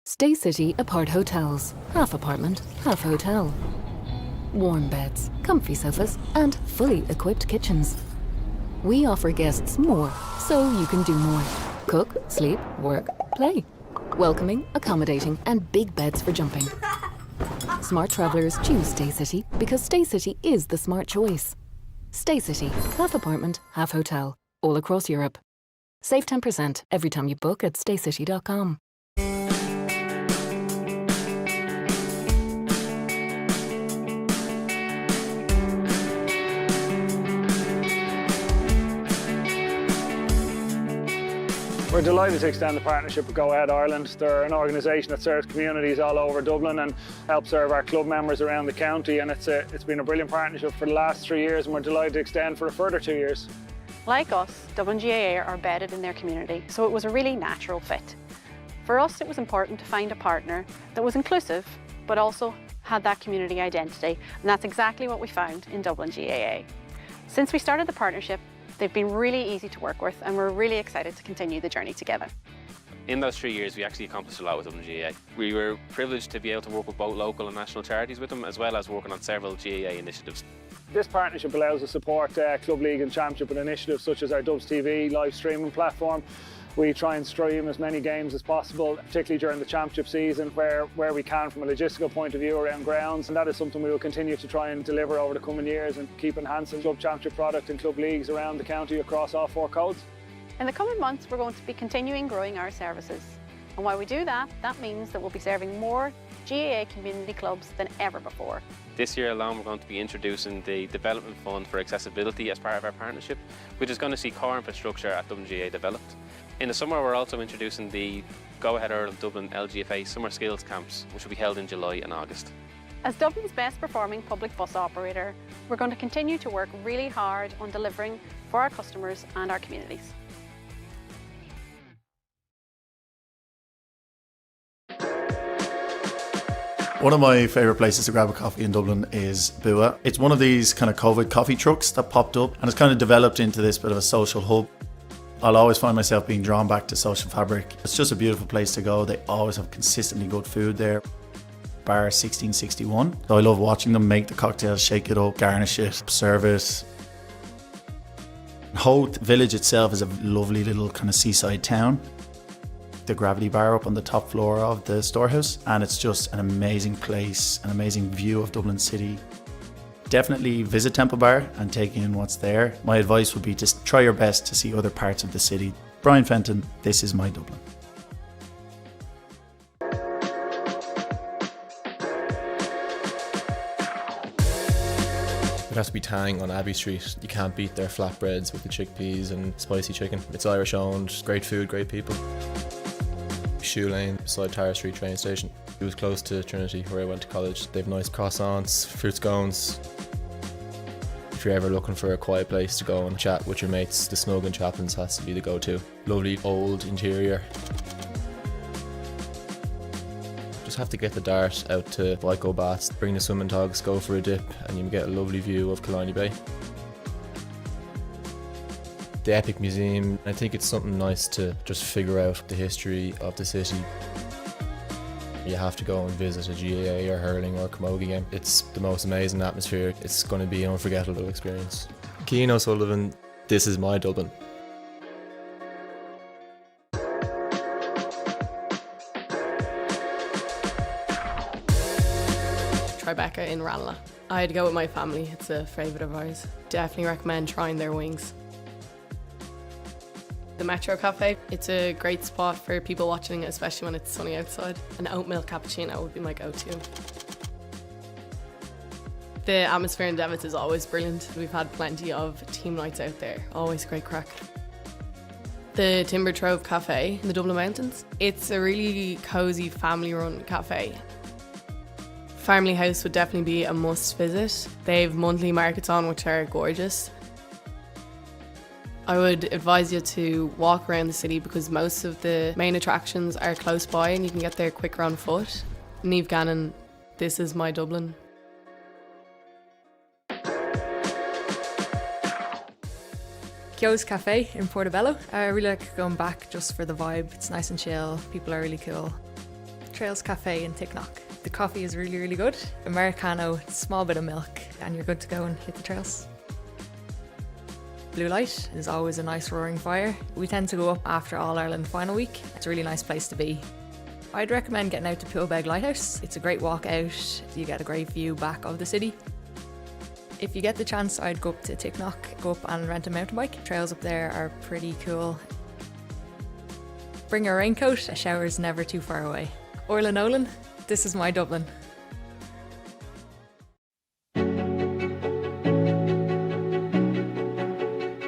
Staycity Apart Hotels. Half apartment, half hotel. Warm beds, comfy sofas, and fully equipped kitchens. We offer guests more, so you can do more. Cook, sleep, work, play. Welcoming, accommodating, and big beds for jumping. Smart travellers choose Staycity because Staycity is the smart choice. Staycity, half apartment, half hotel, all across Europe. Save 10% every time you book at staycity.com. We're delighted to extend the partnership with Go Ahead Ireland. They're an organisation that serves communities all over Dublin and helps serve our club members around the county, and it's been a brilliant partnership for the last 3 years, and we're delighted to extend for a further 2 years. Like us, Dublin GAA are embedded in their community, so it was a really natural fit. For us, it was important to find a partner that was inclusive, but also had that community identity, and that's exactly what we found in Dublin GAA. Since we started the partnership, they've been really easy to work with, and we're really excited to continue the journey together. In those 3 years, we actually accomplished a lot with Dublin GAA. We were privileged to be able to work with both local and national charities with them, as well as working on several GAA initiatives. This partnership allows us to support Club League and Championship and initiatives such as our Dubs TV live streaming platform. We try and stream as many games as possible, particularly during the Championship season where we can from a logistical point of view around grounds, and that is something we will continue to try and deliver over the coming years and keep enhancing Club Championship product and club leagues around the county across all 4 codes. In the coming months, we're going to be continuing growing our services. And while we do that, that means that we'll be serving more GAA community clubs than ever before. This year alone, we're going to be introducing the Development Fund for Accessibility as part of our partnership, which is going to see core infrastructure at Dublin GAA developed. In the summer, we're also introducing the Go Ahead Ireland Dublin LGFA Summer Skills Camps, which will be held in July and August. As Dublin's best performing public bus operator, we're going to continue to work really hard on delivering for our customers and our communities. One of my favourite places to grab a coffee in Dublin is Bua. It's one of these kind of COVID coffee trucks that popped up, and it's kind of developed into this bit of a social hub. I'll always find myself being drawn back to social fabric. It's just a beautiful place to go. They always have consistently good food there. Bar 1661. So I love watching them make the cocktails, shake it up, garnish it, serve it. Howth village itself is a lovely little kind of seaside town. The Gravity Bar up on the top floor of the storehouse, and it's just an amazing place, an amazing view of Dublin City. Definitely visit Temple Bar and take in what's there. My advice would be just try your best to see other parts of the city. Brian Fenton, this is my Dublin. It has to be Tang on Abbey Street. You can't beat their flatbreads with the chickpeas and spicy chicken. It's Irish owned, great food, great people. Shoe Lane, beside Tara Street train station. It was close to Trinity where I went to college. They have nice croissants, fruit scones. If you're ever looking for a quiet place to go and chat with your mates, the Snug and Chaplin's has to be the go-to. Lovely old interior. Just have to get the dart out to Vico Baths, bring the swimming togs, go for a dip, and you get a lovely view of Killiney Bay. The Epic Museum, I think it's something nice to just figure out the history of the city. You have to go and visit a GAA or hurling or camogie game. It's the most amazing atmosphere. It's going to be an unforgettable experience. Cian O'Sullivan, this is my Dublin. Tribeca in Ranelagh. I had to go with my family, it's a favourite of ours. Definitely recommend trying their wings. The Metro Cafe, it's a great spot for people watching, especially when it's sunny outside. An oat milk cappuccino would be my go-to. The atmosphere in Devitt is always brilliant. We've had plenty of team nights out there, always great crack. The Timber Trove Cafe in the Dublin Mountains, it's a really cosy family-run cafe. Family House would definitely be a must visit. They have monthly markets on which are gorgeous. I would advise you to walk around the city because most of the main attractions are close by and you can get there quicker on foot. Niamh Gannon, this is my Dublin. Kyo's Cafe in Portobello. I really like going back just for the vibe. It's nice and chill, people are really cool. Trails Cafe in Ticknock. The coffee is really, really good. Americano, small bit of milk, and you're good to go and hit the trails. Blue Light is always a nice roaring fire. We tend to go up after All Ireland final week. It's a really nice place to be. I'd recommend getting out to Poolbeg Lighthouse. It's a great walk out. You get a great view back of the city. If you get the chance, I'd go up to Ticknock, go up and rent a mountain bike. Trails up there are pretty cool. Bring a raincoat, a shower's never too far away. Orla Nolan, this is my Dublin.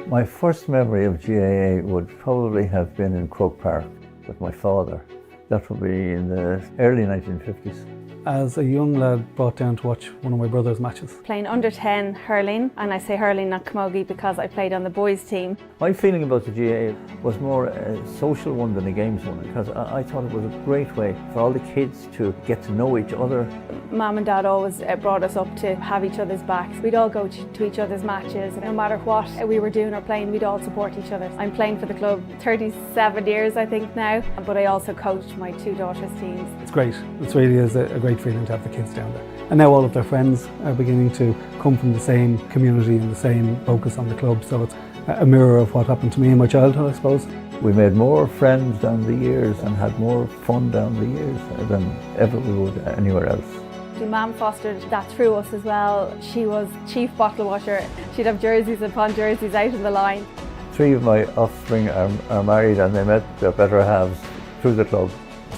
My first memory of GAA would probably have been in Croke Park with my father. That would be in the early 1950s. As a young lad, brought down to watch one of my brother's matches. Playing under 10 hurling, and I say hurling, not camogie, because I played on the boys' team. My feeling about the GAA was more a social one than a games one, because I thought it was a great way for all the kids to get to know each other. Mum and Dad always brought us up to have each other's backs. We'd all go to each other's matches. No matter what we were doing or playing, we'd all support each other. I'm playing for the club 37 years, I think now, but I also coached my two daughters' teams. It's great. It really is a great feeling to have the kids down there. And now all of their friends are beginning to come from the same community and the same focus on the club, so it's a mirror of what happened to me in my childhood, I suppose. We made more friends down the years and had more fun down the years than ever we would anywhere else. Mum fostered that through us as well. She was chief bottle washer. She'd have jerseys upon jerseys out in the line. 3 of my offspring are married and they met their better halves through the club.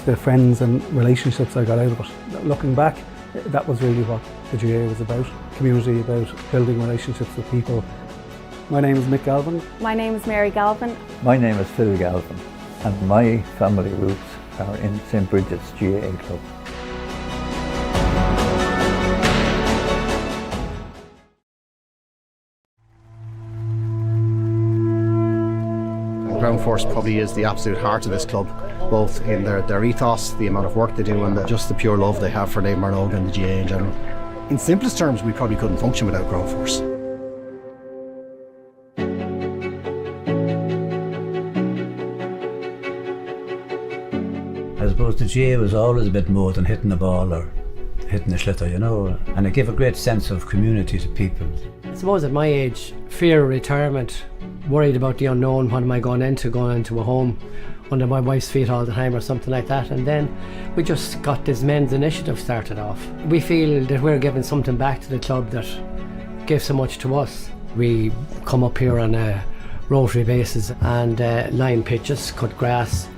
The friends and relationships I got out of it. Looking back, that was really what the GAA was about. Community, about building relationships with people. My name is Mick Galvin. My name is Mary Galvin. My name is Phil Galvin and my family roots are in St Bridget's GAA Club. Ground Force probably is the absolute heart of this club, both in their ethos, the amount of work they do, and just the pure love they have for Dave Marnoga and the GAA in general. In simplest terms, we probably couldn't function without Ground Force. I suppose the GAA was always a bit more than hitting the ball or hitting a schlitter, you know, and it gave a great sense of community to people. I suppose at my age, fear of retirement, worried about the unknown, what am I going into a home under my wife's feet all the time or something like that, and then we just got this men's initiative started off. We feel that we're giving something back to the club that gave so much to us. We come up here on a rotary basis and line pitches, cut grass.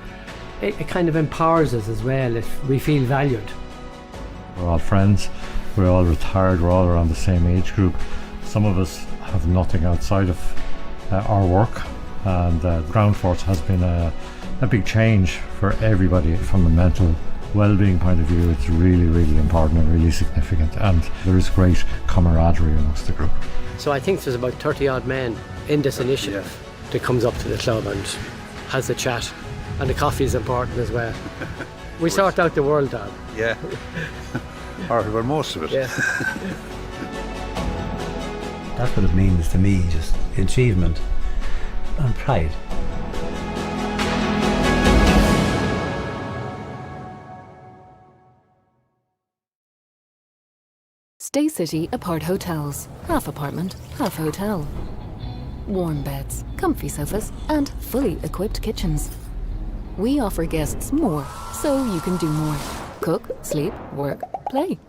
It kind of empowers us as well if we feel valued. We're all friends, we're all retired, we're all around the same age group. Some of us have nothing outside of our work, and Ground Force has been a big change for everybody from a mental well-being point of view. It's really, really important and really significant, and there is great camaraderie amongst the group. So I think there's about 30 odd men in this initiative that comes up to the club and has a chat, and the coffee is important as well. We sort out the world, Dad. Yeah. Or well, most of it. Yeah. That's what it means to me, just achievement and pride. Staycity Apart Hotels. Half apartment, half hotel. Warm beds, comfy sofas, and fully equipped kitchens. We offer guests more, so you can do more. Cook, sleep, work, play.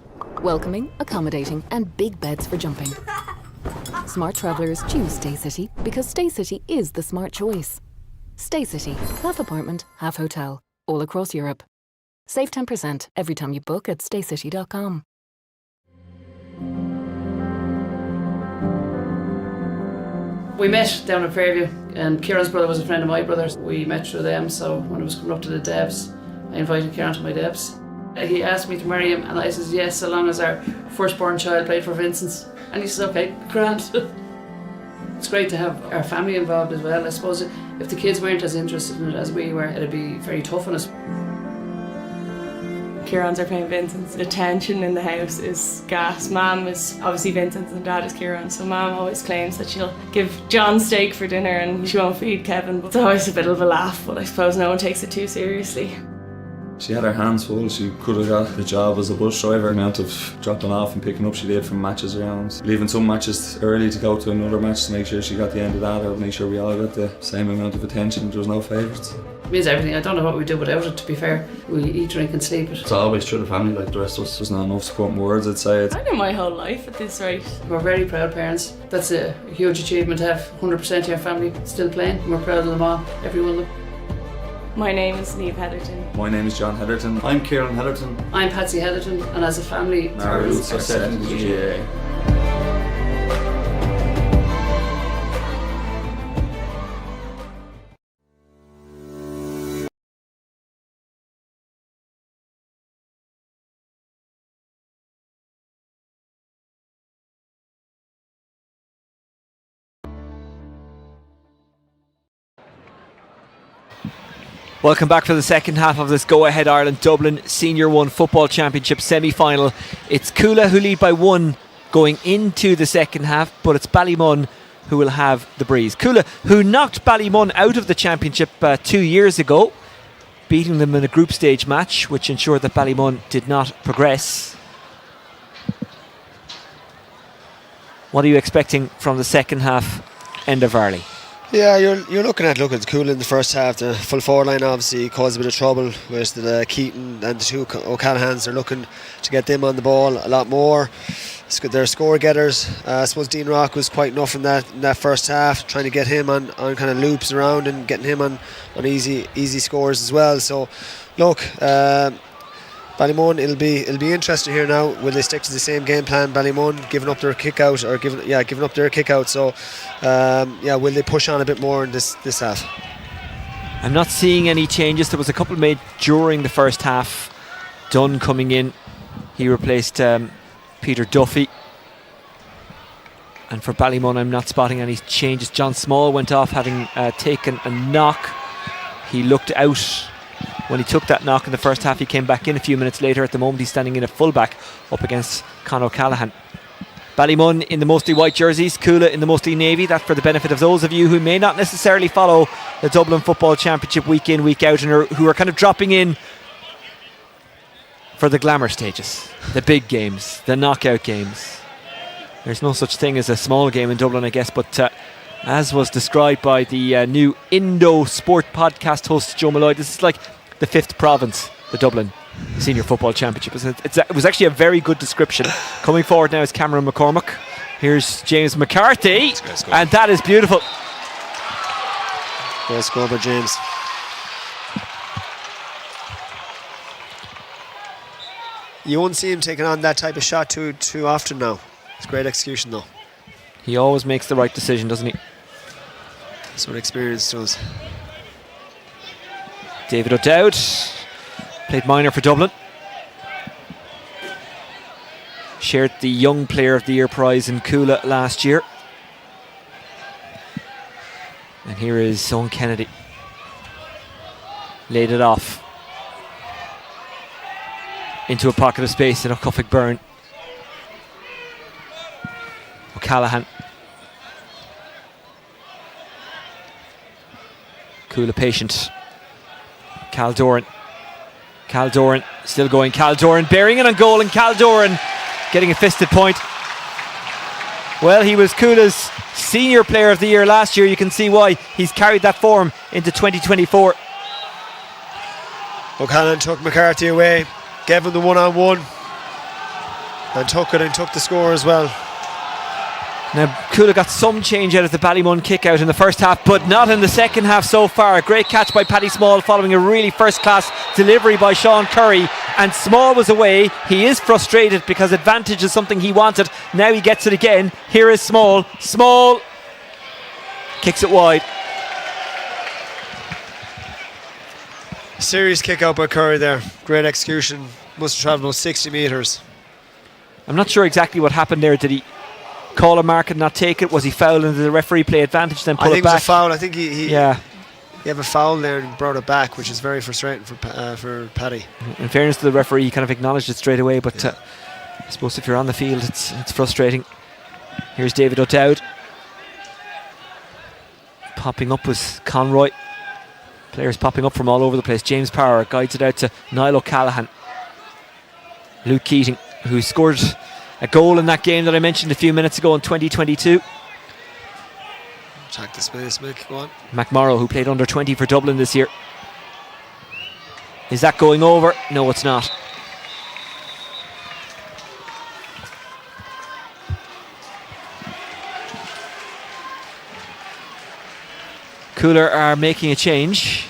Welcoming, accommodating, and big beds for jumping. Smart travellers choose Staycity because Staycity is the smart choice. Staycity, half apartment, half hotel, all across Europe. Save 10% every time you book at staycity.com. We met down in Fairview, and Kieran's brother was a friend of my brother's. We met through them, so when I was coming up to the Devs, I invited Kieran to my Devs. He asked me to marry him, and I said yes, so long as our firstborn child played for Vincent's. And he said, okay, grand. It's great to have our family involved as well. I suppose if the kids weren't as interested in it as we were, it'd be very tough on us. Kieran's are playing Vincent's. The tension in the house is gas. Mum is obviously Vincent's and Dad is Kieran, so Mum always claims that she'll give John steak for dinner and she won't feed Kevin. But it's always a bit of a laugh, but I suppose no one takes it too seriously. She had her hands full. She could have got the job as a bus driver. The amount of dropping off and picking up she did from matches around. Leaving some matches early to go to another match to make sure she got the end of that, or make sure we all got the same amount of attention. There was no favourites. It means everything. I don't know what we'd do without it, to be fair. We eat, drink and sleep it. It's always through the family, like the rest of us. There's not enough spoken words, I'd say. I know my whole life at this rate. We're very proud parents. That's a huge achievement to have 100% of your family still playing. We're proud of them all, every one of them. My name is Niamh Heatherton. My name is John Heatherton. I'm Kieran Heatherton. I'm Patsy Heatherton, and as a family, Our roots are set in the GAA. Welcome back for the second half of this Go Ahead Ireland Dublin Senior 1 Football Championship semi-final. It's Cuala who lead by 1 going into the second half, but it's Ballymun who will have the breeze. Cuala, who knocked Ballymun out of the championship 2 years ago, beating them in a group stage match, which ensured that Ballymun did not progress. What are you expecting from the second half end of Varley? Yeah, you're looking at Cuala in the first half. The full forward line obviously caused a bit of trouble with the Keaton and the two O'Callaghan's. They're looking to get them on the ball a lot more. They're score getters. I suppose Dean Rock was quite enough in that first half, trying to get him on kind of loops around and getting him on easy scores as well. So look, Ballymun, it'll be interesting here now. Will they stick to the same game plan? Ballymun giving up their kick out giving up their kick out. So will they push on a bit more in this half? I'm not seeing any changes. There was a couple made during the first half. Dunn coming in, he replaced Peter Duffy. And for Ballymun, I'm not spotting any changes. John Small went off having taken a knock. He looked out when he took that knock in the first half. He came back in a few minutes later. At the moment he's standing in at fullback up against Con O'Callaghan. Ballymun in the mostly white jerseys, Cuala in the mostly navy. That's for the benefit of those of you who may not necessarily follow the Dublin Football Championship week in, week out, and who are kind of dropping in for the glamour stages, the big games, the knockout games. There's no such thing as a small game in Dublin, I guess, but as was described by the new Indo Sport podcast host Joe Malloy, this is like the 5th province, the Dublin Senior Football Championship. It was actually a very good description. Coming forward now is Cameron McCormack. Here's James McCarthy, and that is beautiful. Great score by James. You won't see him taking on that type of shot too often now. It's great execution though. He always makes the right decision, doesn't he? That's what experience does. David O'Dowd played minor for Dublin. Shared the Young Player of the Year prize in Cuala last year. And here is Owen Kennedy. Laid it off into a pocket of space in O'Cuffig Byrne. O'Callaghan. Cuala patient. Cal Doran still going. Cal Doran bearing it on goal, and Cal Doran getting a fisted point. Well, he was Cuala's Senior Player of the Year last year. You can see why he's carried that form into 2024. O'Callaghan took McCarthy away, gave him the one-on-one, and took the score as well. Now, Cuala got some change out of the Ballymun kick out in the first half, but not in the second half so far. A great catch by Paddy Small following a really first-class delivery by Sean Curry, and Small was away. He is frustrated because advantage is something he wanted. Now he gets it again. Here is Small. Small kicks it wide. Serious kick out by Curry there. Great execution. Must have travelled about 60 metres. I'm not sure exactly what happened there. Did he call a mark and not take it? Was he fouled and did the referee play advantage then pull it back? I think it was a foul. I think he have a foul there and brought it back, which is very frustrating for Paddy. In fairness to the referee, he kind of acknowledged it straight away, but I suppose if you're on the field it's frustrating. Here's David O'Dowd. Popping up was Conroy. Players popping up from all over the place. James Power guides it out to Niall O'Callaghan. Luke Keating, who scored a goal in that game that I mentioned a few minutes ago in 2022. Attack the space, Mick, go on. McMorrow, who played under 20 for Dublin this year. Is that going over? No, it's not. Cuala are making a change.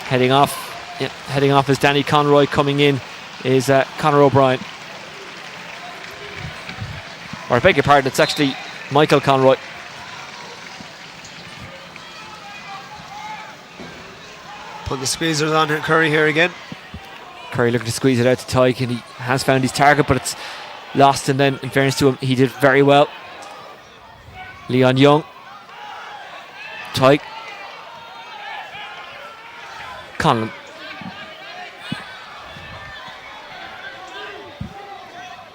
Heading off is Danny Conroy. Coming in is Conor O'Brien. Or I beg your pardon, it's actually Michael Conroy. Put the squeezers on Curry here again. Curry looking to squeeze it out to Tyke, and he has found his target, but it's lost, and then in fairness to him, he did very well. Leon Young. Tyke. Conlon.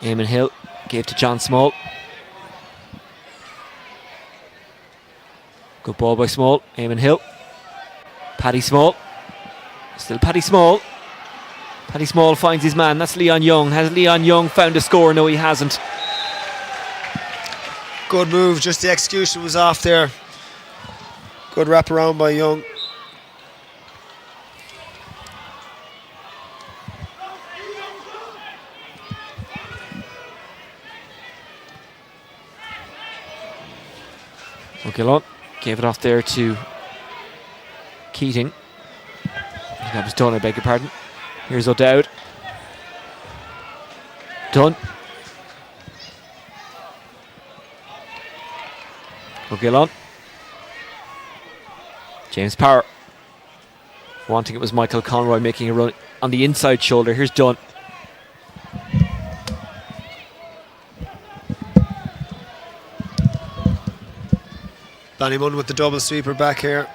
Eamon Hill gave to John Small. Good ball by Small. Eamon Hill. Paddy Small. Still Paddy Small. Paddy Small finds his man. That's Leon Young. Has Leon Young found a score? No, he hasn't. Good move, just the execution was off there. Good wrap around by Young. O'Gillon gave it off there to Keating. That was done, I beg your pardon. Here's O'Dowd. Done. O'Gillon. James Power. Wanting it was Michael Conroy making a run on the inside shoulder. Here's Dunn. Ballymun with the double sweeper back here,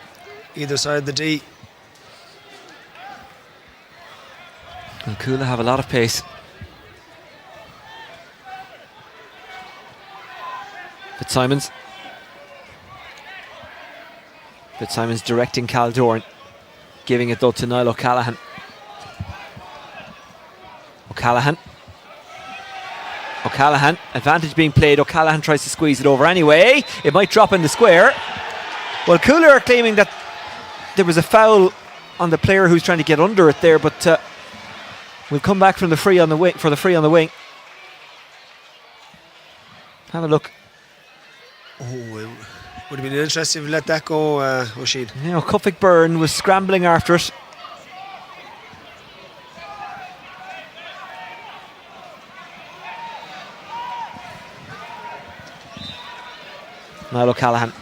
either side of the D. And Cuala have a lot of pace. Fitzsimons. Fitzsimons directing Caldorn. Giving it though to Niall O'Callaghan. O'Callaghan, advantage being played. O'Callaghan tries to squeeze it over anyway. It might drop in the square. Well, Cuala are claiming that there was a foul on the player who's trying to get under it there, but we'll come back from the free on the wing for the free on the wing. Have a look. Oh, it would have been interesting if we let that go, Oisin. You know, Cuffick Byrne was scrambling after it. Niall O'Callaghan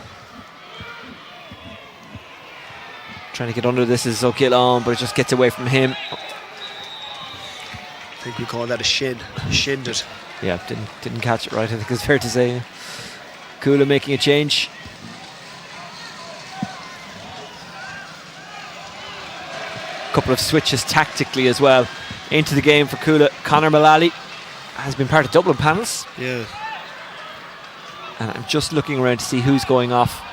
trying to get under this is O'Gillon, but it just gets away from him. I think we call that a shin. Shinned it. Yeah, didn't catch it right, I think it's fair to say. Cuala making a change. Couple of switches tactically as well into the game for Cuala. Conor Mullally has been part of Dublin panels. Yeah. And I'm just looking around to see who's going off.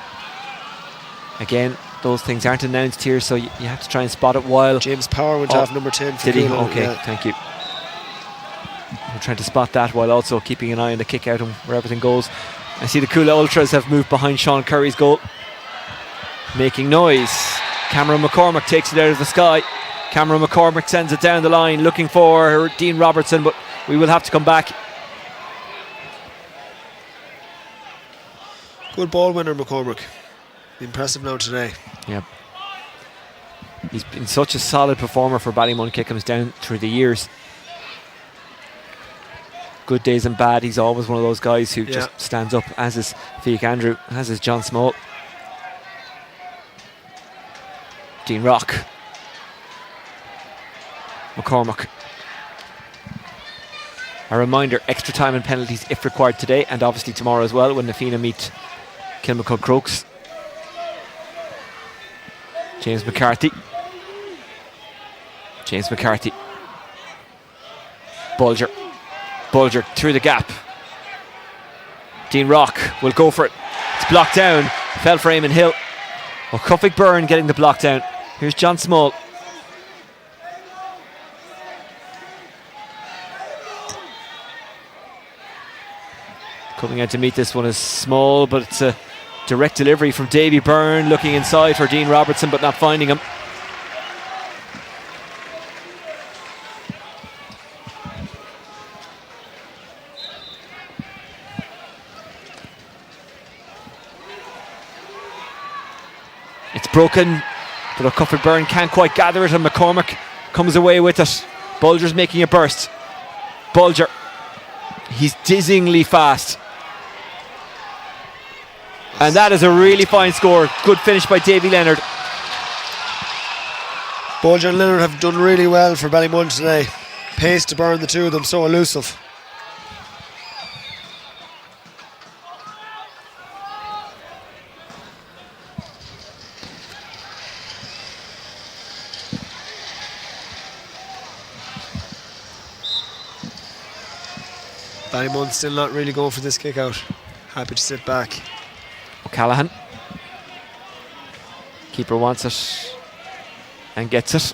Again, those things aren't announced here, so you have to try and spot it while... James Power went off number 10 for Did he? Cuala, Okay, yeah. thank you. I'm trying to spot that while also keeping an eye on the kick out and where everything goes. I see the Cuala Ultras have moved behind Sean Curry's goal. Making noise. Cameron McCormick takes it out of the sky. Cameron McCormick sends it down the line looking for Dean Robertson, but we will have to come back. Good ball winner, McCormick. Impressive now today. Yeah. He's been such a solid performer for Ballymun Kickhams down through the years. Good days and bad, he's always one of those guys who just stands up, as is Fiach Andrew, as is John Small. Dean Rock. McCormick. A reminder, extra time and penalties if required today, and obviously tomorrow as well when Nafina meet Kilmacud Crokes. James McCarthy. Bulger through the gap. Dean Rock will go for it. It's blocked down. Fell for Eamon Hill. Cuffick Byrne getting the block down. Here's John Small. Coming out to meet this one is Small, but it's Direct delivery from Davy Byrne, looking inside for Dean Robertson but not finding him. It's broken, but O'Cufford Byrne can't quite gather it, and McCormick comes away with it. Bulger's making a burst. Bulger, he's dizzyingly fast. And that is a really fine score. Good finish by Davy Leonard. Bulger and Leonard have done really well for Ballymun today. Pace to Byrne, the two of them, so elusive. Ballymun still not really going for this kick out. Happy to sit back. O'Callaghan. Keeper wants it and gets it.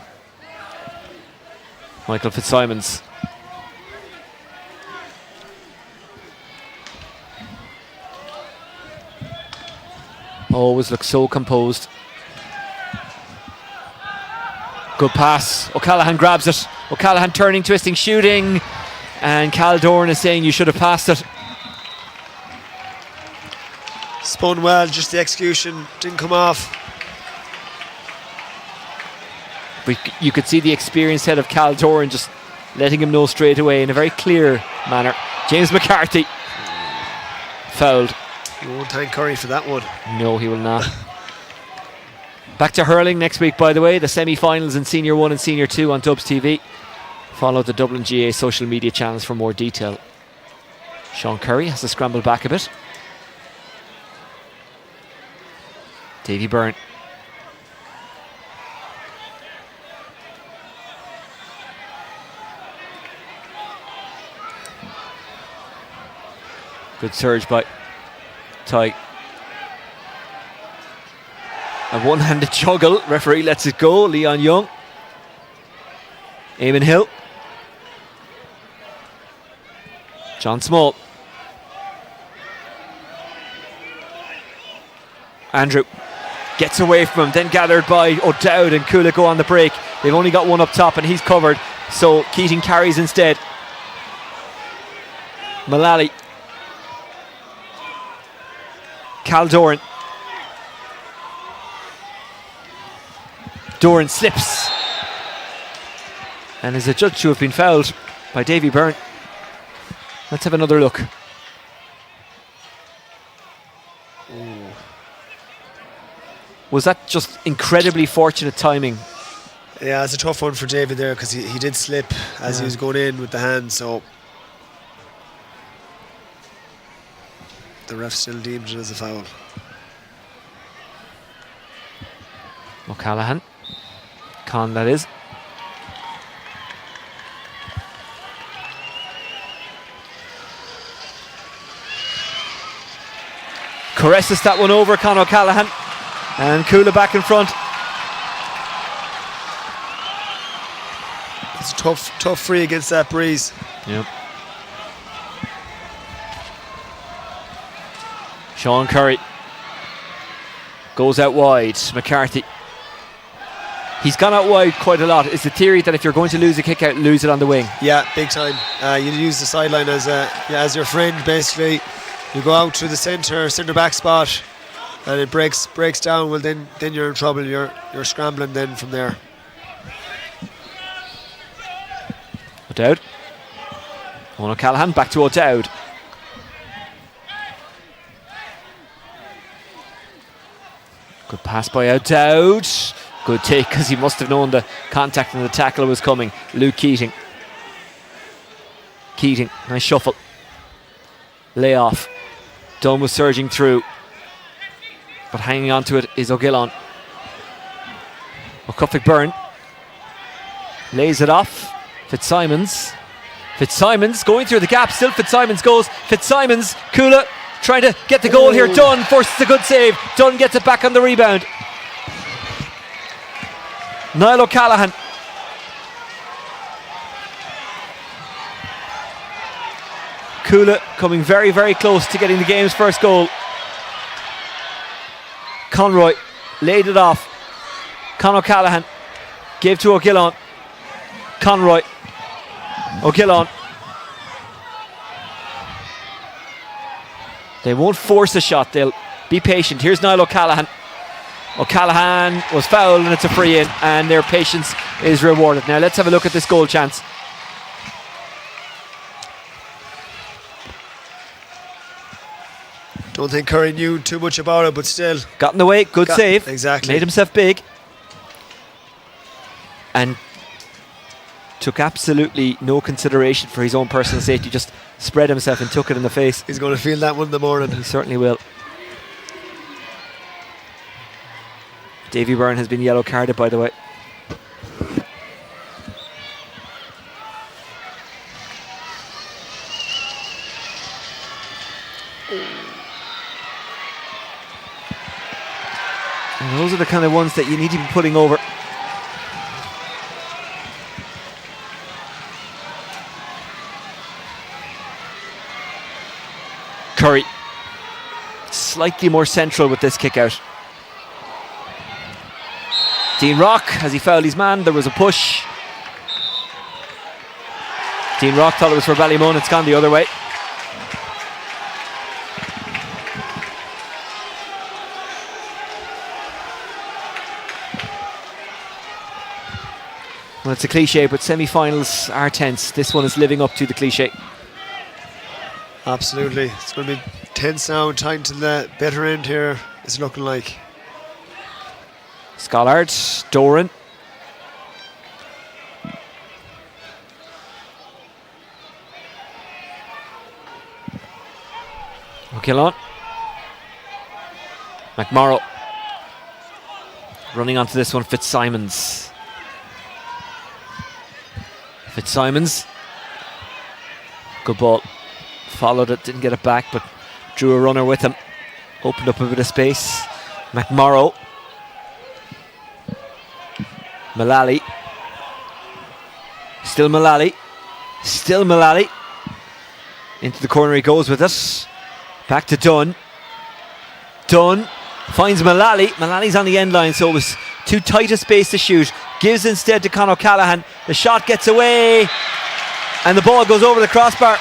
Michael Fitzsimons. Always looks so composed. Good pass. O'Callaghan grabs it. O'Callaghan turning, twisting, shooting. And Cal Doran is saying you should have passed it. Spun well, just the execution didn't come off. But you could see the experienced head of Cal Doran just letting him know straight away in a very clear manner. James McCarthy fouled. You won't thank Curry for that one. No, he will not. Back to hurling next week, by the way. The semi-finals in Senior 1 and Senior 2 on Dubs TV. Follow the Dublin GA social media channels for more detail. Sean Curry has to scramble back a bit. Davy Byrne. Good surge by Ty. A one-handed juggle. Referee lets it go. Leon Young. Eamon Hill. John Small. Andrew gets away from him, then gathered by O'Dowd, and Cuala go on the break. They've only got one up top and he's covered, so Keating carries instead. Mullally. Cal Doran. Doran slips and is adjudged to have been fouled by Davy Byrne. Let's have another look. Ooh. Was that just incredibly fortunate timing? Yeah, it's a tough one for David there because he did slip as he was going in with the hand, so the ref still deemed it as a foul. O'Callaghan. Con, that is. Caresses that one over, Con O'Callaghan. And Cuala back in front. It's a tough free against that breeze. Yep. Sean Curry goes out wide. McCarthy. He's gone out wide quite a lot. It's the theory that if you're going to lose a kick out, lose it on the wing. Yeah, big time. You use the sideline as your friend, basically. You go out to the centre back spot, and it breaks down. Well, then you're in trouble. You're scrambling then from there. O'Dowd. Owen O'Callaghan back to O'Dowd. Good pass by O'Dowd. Good take because he must have known the contact and the tackle was coming. Luke Keating. Keating, nice shuffle. Lay off. Dunn was surging through, but hanging on to it is O'Gillon. O'Cufford Byrne lays it off. Fitzsimons going through the gap. Still Fitzsimons goes. Fitzsimons, Cuala trying to get the goal here. Dunn forces a good save. Dunn gets it back on the rebound. Niall O'Callaghan. Cuala coming very, very close to getting the game's first goal. Conroy laid it off. Con O'Callaghan gave to O'Gillon. Conroy. O'Gillon. They won't force a shot, they'll be patient. Here's Niall O'Callaghan. O'Callaghan was fouled and it's a free in, and their patience is rewarded. Now let's have a look at this goal chance. Don't think Curry knew too much about it, but still. Got in the way, good save. Exactly. Made himself big. And took absolutely no consideration for his own personal safety, just spread himself and took it in the face. He's going to feel that one in the morning. He certainly will. Davy Byrne has been yellow carded, by the way. And those are the kind of ones that you need to be putting over. Curry, slightly more central with this kick out. Dean Rock, as he fouled his man, there was a push. Dean Rock thought it was for Ballymun, it's gone the other way. Well, it's a cliche, but semi-finals are tense. This one is living up to the cliche. Absolutely. It's going to be tense now, time to the better end here. It's looking like. Scollard, Doran. O'Killon. McMorrow. Running onto this one, Fitzsimons. Fitzsimons. Good ball. Followed it, didn't get it back, but drew a runner with him. Opened up a bit of space. McMorrow. Mullally. Still Mullally. Still Mullally. Into the corner he goes with it. Back to Dunn. Dunn finds Mullally. Mullally's on the end line, so it was too tight a space to shoot. Gives instead to Con O'Callaghan. The shot gets away, and the ball goes over the crossbar.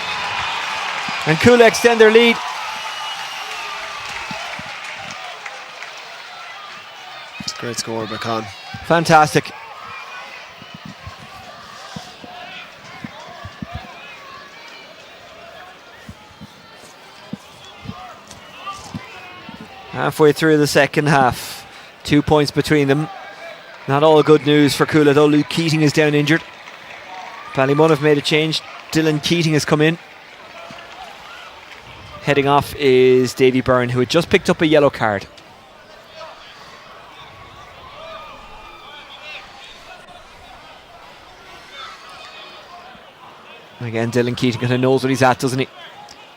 And Cuala extend their lead. It's a great score by Con. Fantastic. Halfway through the second half, 2 points between them. Not all good news for Cuala though. Luke Keating is down injured. Ballymun have made a change. Dylan Keating has come in. Heading off is Davy Byrne, who had just picked up a yellow card. Again, Dylan Keating kind of knows what he's at, doesn't he?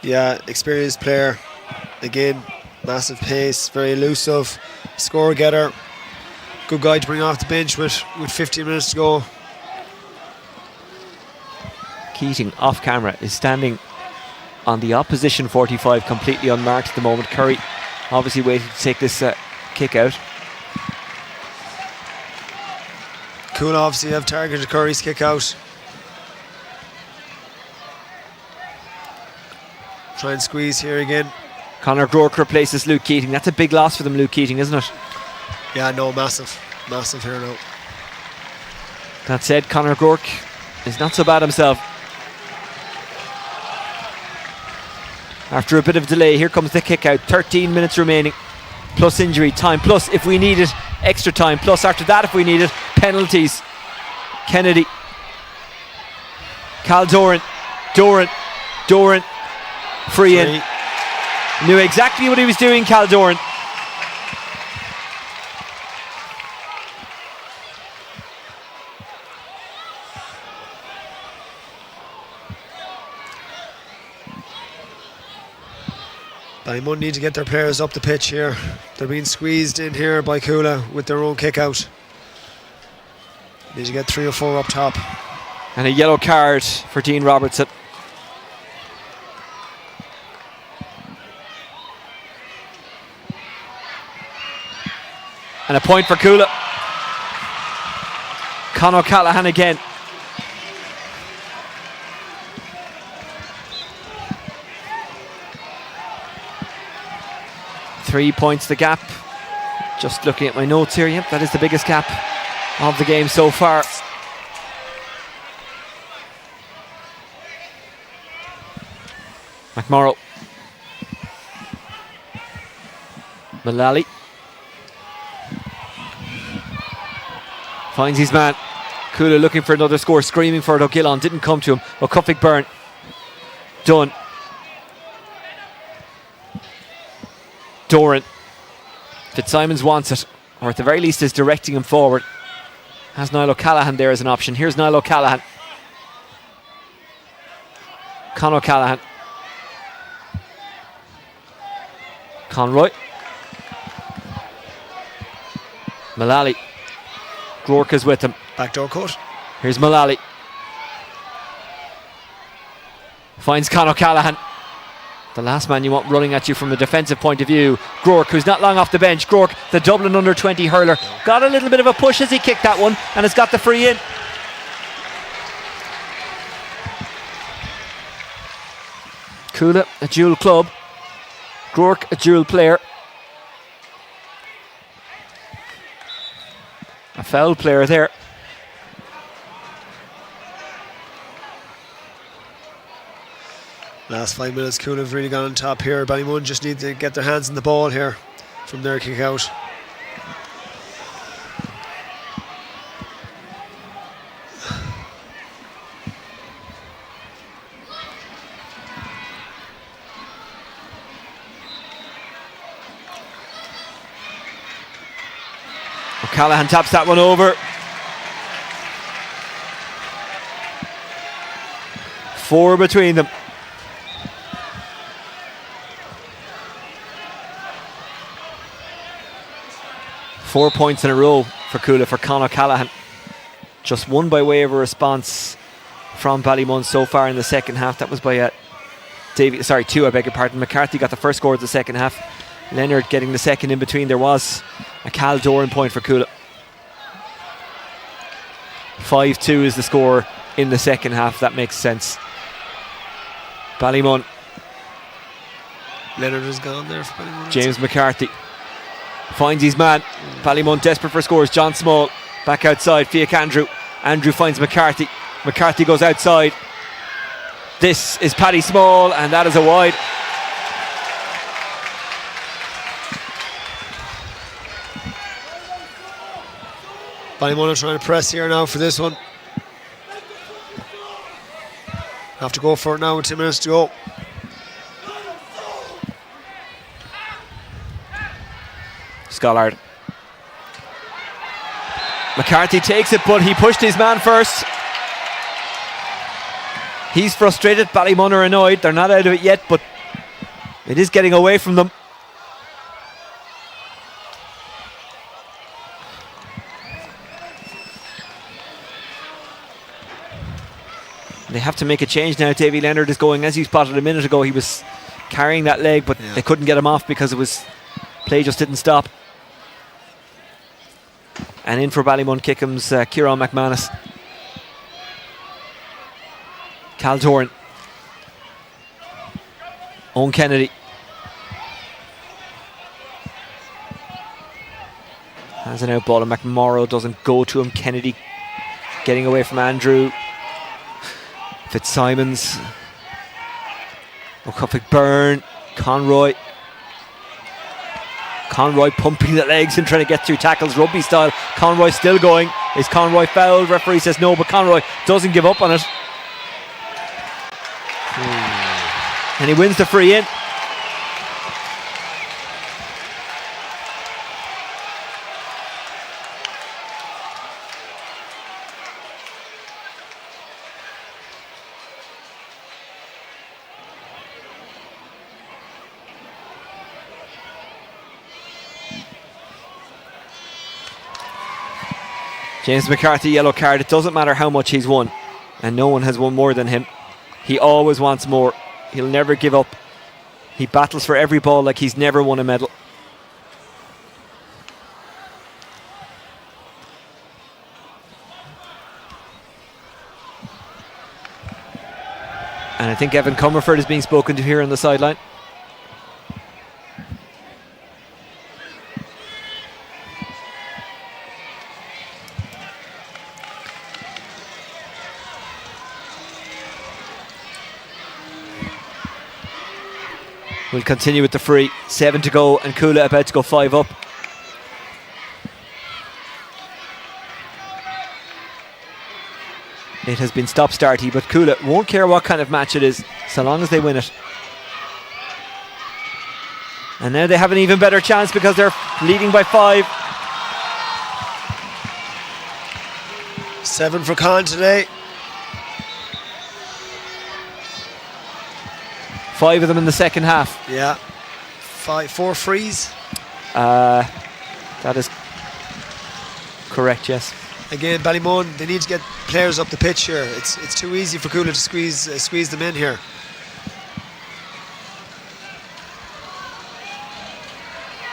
Yeah, experienced player. Again, massive pace, very elusive, score getter. Good guy to bring off the bench with 15 minutes to go. Keating, off camera, is standing on the opposition 45, completely unmarked at the moment. Curry obviously waiting to take this kick out. Cuala obviously have targeted Curry's kick out. Try and squeeze here again. Conor Groark replaces Luke Keating. That's a big loss for them, Luke Keating, isn't it? Yeah, no, massive. Massive here now. That said, Conor Groark is not so bad himself. After a bit of delay, here comes the kick out. 13 minutes remaining, plus injury time, plus if we need it, extra time, plus after that if we need it, penalties. Kennedy. Cal Doran. Doran. Free in. Knew exactly what he was doing, Cal Doran. Ballymun need to get their players up the pitch here. They're being squeezed in here by Cuala with their own kick out. Need to get 3 or 4 up top. And a yellow card for Dean Robertson. And a point for Cuala. Con O'Callaghan again. Three points the gap. Just looking at my notes here, yep, that is the biggest gap of the game so far. McMorrow. Mullally. Finds his man. Cuala looking for another score, screaming for it. O'Gillon didn't come to him. O'Cuffig Byrne. Done. Doran. Fitzsimons wants it, or at the very least is directing him forward. Has Niall O'Callaghan there as an option. Here's Niall O'Callaghan. Con O'Callaghan. Conroy. Mullally. Gorka's with him. Backdoor cut. Here's Mullally. Finds Con O'Callaghan. The last man you want running at you from the defensive point of view. Groark, who's not long off the bench. Groark, the Dublin under-20 hurler. Got a little bit of a push as he kicked that one and has got the free in. Cuala, a dual club. Groark, a dual player. A foul player there. Last 5 minutes, Cuala have really gone on top here. Ballymun just need to get their hands on the ball here from their kick out. O'Callaghan taps that one over. 4 between them. Four points in a row for Cuala for Con O'Callaghan. Just one by way of a response from Ballymun so far in the second half. That was by two, I beg your pardon. McCarthy got the first score of the second half. Leonard getting the second in between. There was a Cal Doran point for Cuala. 5-2 is the score in the second half. That makes sense. Ballymun. Leonard is gone there for Ballymun. James McCarthy finds his man. Ballymun desperate for scores. John Small back outside. Fiach Andrew. Andrew finds McCarthy. McCarthy goes outside. This is Paddy Small, and that is a wide. Ballymun are trying to press here now for this one. Have to go for it now with 2 minutes to go. Scollard. McCarthy takes it, but he pushed his man first. He's frustrated. Ballymun are annoyed. They're not out of it yet, but it is getting away from them. They have to make a change now. Davy Leonard is going, as you spotted a minute ago, he was carrying that leg, but they couldn't get him off because play just didn't stop. And in for Ballymun Kickhams, Kieran McManus. Cal Doran. Owen Kennedy. Has an out ball and McMorrow doesn't go to him. Kennedy getting away from Andrew. Fitzsimons. O'Cuffig Byrne. Conroy. Conroy pumping the legs and trying to get through tackles, rugby style. Conroy still going. Is Conroy fouled? Referee says no, but Conroy doesn't give up on it. And he wins the free in. James McCarthy, yellow card. It doesn't matter how much he's won, and no one has won more than him. He always wants more. He'll never give up. He battles for every ball like he's never won a medal. And I think Evan Comerford is being spoken to here on the sideline. We'll continue with the free. 7 to go and Cuala about to go 5 up. It has been stop-starty, but Cuala won't care what kind of match it is, so long as they win it. And now they have an even better chance because they're leading by 5. 7 for Con today. 5 of them in the second half. Yeah. 4 frees. That is correct, yes. Again, Ballymun, they need to get players up the pitch here. It's too easy for Cuala to squeeze them in here.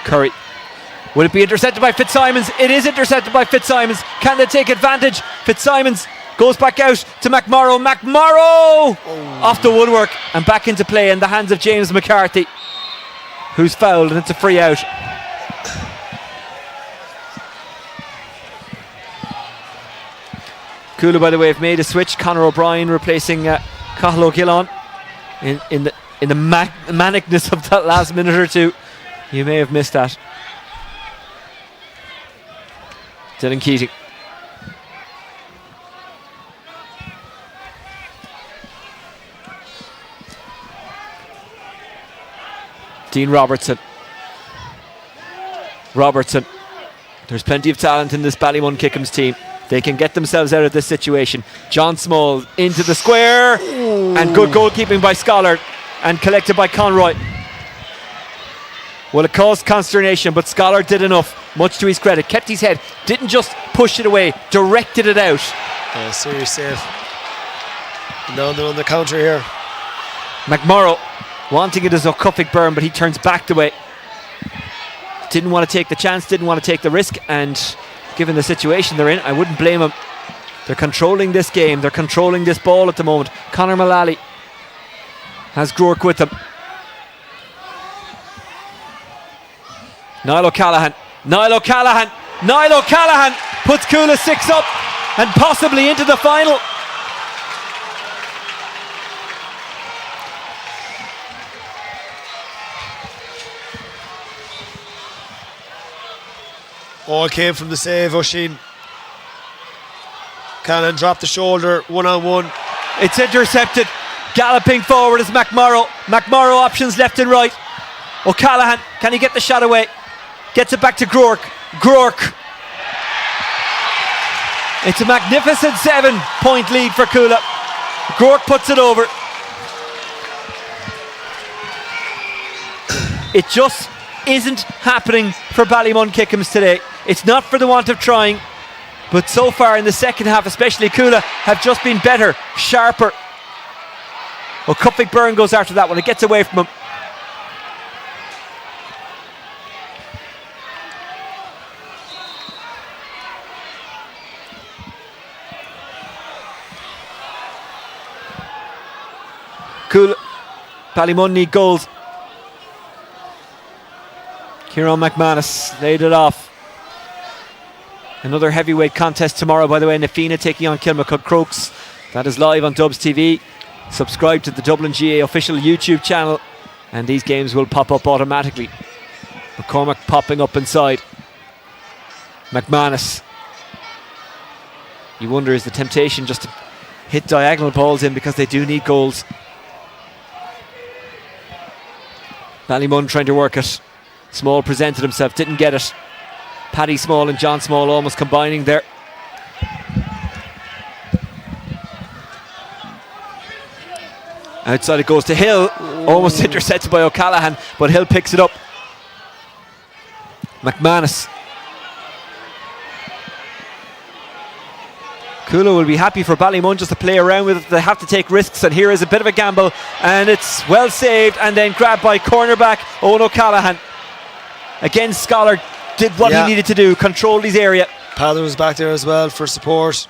Curry. Will it be intercepted by Fitzsimons? It is intercepted by Fitzsimons. Can they take advantage? Fitzsimons goes back out to McMorrow. McMorrow! Off the woodwork and back into play in the hands of James McCarthy, who's fouled, and it's a free out. Cuala, by the way, have made a switch. Conor O'Brien replacing Cathal O'Gillon in the manicness of that last minute or two. You may have missed that. Dylan Keating. Dean Robertson. There's plenty of talent in this Ballymun Kickhams team. They can get themselves out of this situation. John Small into the square. Ooh. And good goalkeeping by Scollard and collected by Conroy. Well, it caused consternation, but Scollard did enough, much to his credit. Kept his head, didn't just push it away, directed it out. Serious save. Now they're on the counter here. McMorrow wanting it as a Cuffig burn, but he turns back the way. Didn't want to take the chance, didn't want to take the risk, and given the situation they're in, I wouldn't blame him. They're controlling this game, they're controlling this ball at the moment. Conor Mullally has Groark with them. Niall O'Callaghan puts Cuala 6 up and possibly into the final. All came from the save, Oisin. Callahan dropped the shoulder, 1-on-1. It's intercepted. Galloping forward is McMorrow. McMorrow options left and right. O'Callaghan, can he get the shot away? Gets it back to Groark. It's a magnificent 7-point lead for Cuala. Groark puts it over. It just isn't happening for Ballymun Kickhams today. It's not for the want of trying, but so far in the second half, especially, Cuala have just been better, sharper. Well, Cuffig Byrne goes after that one. It gets away from him. Cuala, Ballymun need goals. Kieran McManus laid it off. Another heavyweight contest tomorrow, by the way. Nafina taking on Kilmacud Crokes. That is live on Dubs TV. Subscribe to the Dublin GA official YouTube channel and these games will pop up automatically. McCormack popping up inside. McManus. You wonder, is the temptation just to hit diagonal balls in because they do need goals. Ballymun trying to work it. Small presented himself, didn't get it. Paddy Small and John Small almost combining there. Outside it goes to Hill. Almost intercepted by O'Callaghan, but Hill picks it up. McManus. Cuala will be happy for Ballymun just to play around with it. They have to take risks, and here is a bit of a gamble, and it's well saved and then grabbed by cornerback Owen O'Callaghan. Again, Scollard did what he needed to do, controlled his area. Pather was back there as well for support.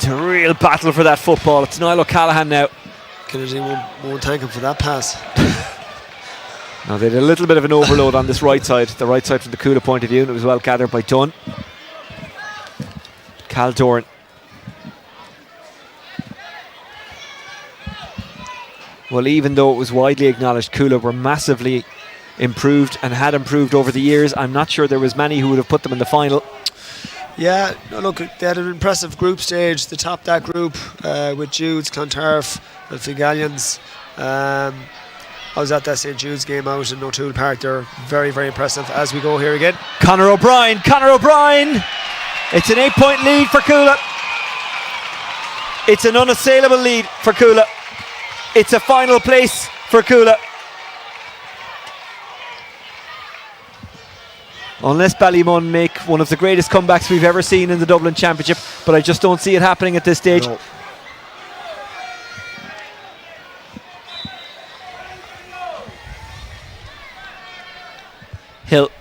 It's a real battle for that football. It's Niall O'Callaghan now. Kennedy won't thank him for that pass. Now they had a little bit of an overload on this right side, the right side from the Cuala point of view, and it was well gathered by Dunn. Cal Doran. Well, even though it was widely acknowledged Cuala were massively improved and had improved over the years, I'm not sure there was many who would have put them in the final. Yeah, no, look, they had an impressive group stage. They topped that group with Jude's, Clontarf, and Fingallions. I was at that St Jude's game out in O'Toole Park. They're very, very impressive. As we go here again, Conor O'Brien. It's an 8-point lead for Cuala. It's an unassailable lead for Cuala. It's a final place for Cuala. Unless Ballymun make one of the greatest comebacks we've ever seen in the Dublin Championship, but I just don't see it happening at this stage. No. Hill.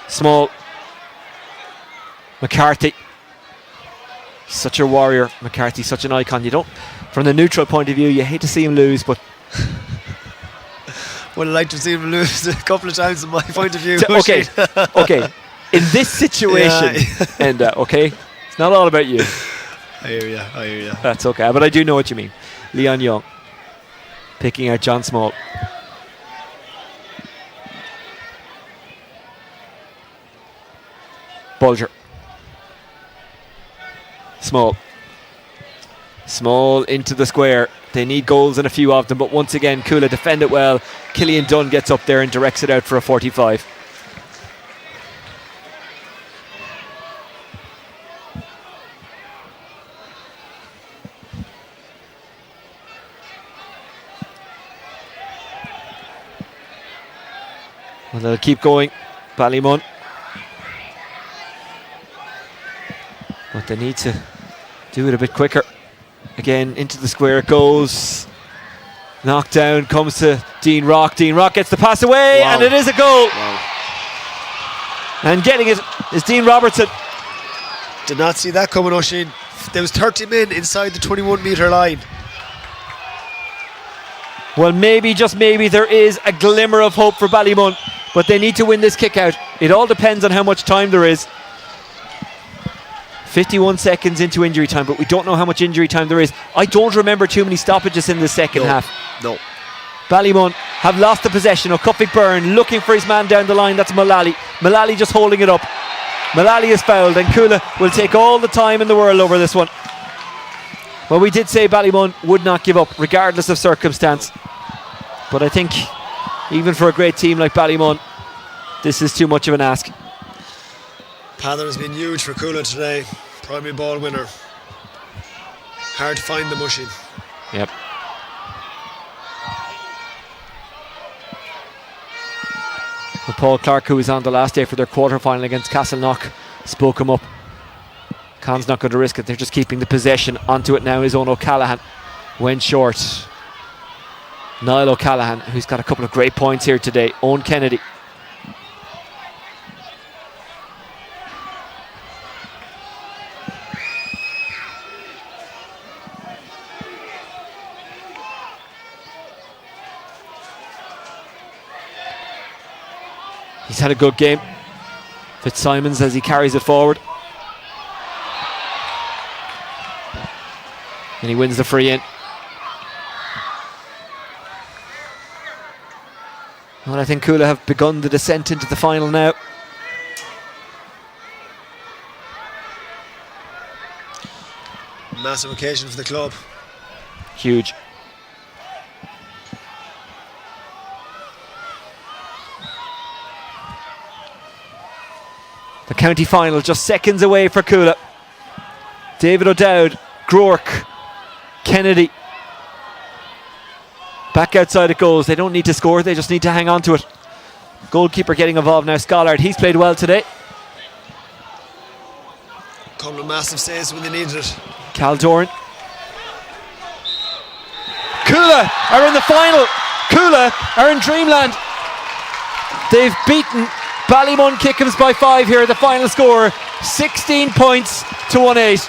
Small. McCarthy. Such a warrior. McCarthy, such an icon. You don't, from the neutral point of view, you hate to see him lose, but would have liked to see him lose a couple of times, in my point of view. Okay. In this situation, and okay, it's not all about you. I hear you. That's okay, but I do know what you mean. Leon Young picking out John Small. Bulger. Small into the square. They need goals and a few of them, but once again Cuala defend it well. Killian Dunn gets up there and directs it out for a 45. Well, they'll keep going, Ballymun, but they need to do it a bit quicker. Again, into the square it goes. Knocked down, comes to Dean Rock. Dean Rock gets the pass away, and it is a goal. And getting it is Dean Robertson. Did not see that coming, Oisin. There was 30 men inside the 21-metre line. Well, maybe, just maybe, there is a glimmer of hope for Ballymun, but they need to win this kick out. It all depends on how much time there is. 51 seconds into injury time, but we don't know how much injury time there is. I don't remember too many stoppages in the second half. No. Ballymun have lost the possession. O'Cuffy Byrne looking for his man down the line. That's Mullally. Mullally just holding it up. Mullally is fouled, and Cuala will take all the time in the world over this one. Well, we did say Ballymun would not give up, regardless of circumstance. But I think, even for a great team like Ballymun, this is too much of an ask. Pather has been huge for Cuala today. Primary ball winner. Hard to find the Mushin. Yep. Well, Paul Clark, who was on the last day for their quarter-final against Castleknock, spoke him up. Con's not going to risk it. They're just keeping the possession. Onto it now is Owen O'Callaghan. Went short. Niall O'Callaghan, who's got a couple of great points here today. Owen Kennedy. He's had a good game. Fitzsimons as he carries it forward. And he wins the free in. Well, I think Cuala have begun the descent into the final now. Massive occasion for the club. Huge. The county final just seconds away for Cuala. David O'Dowd, Groark, Kennedy. Back outside it goes. They don't need to score, they just need to hang on to it. Goalkeeper getting involved now, Scollard. He's played well today. Couple of massive saves when they needed it. Cal Doran. Cuala are in the final. Cuala are in dreamland. They've beaten Ballymun Kickhams by 5 here. The final score 16 points to 1-8.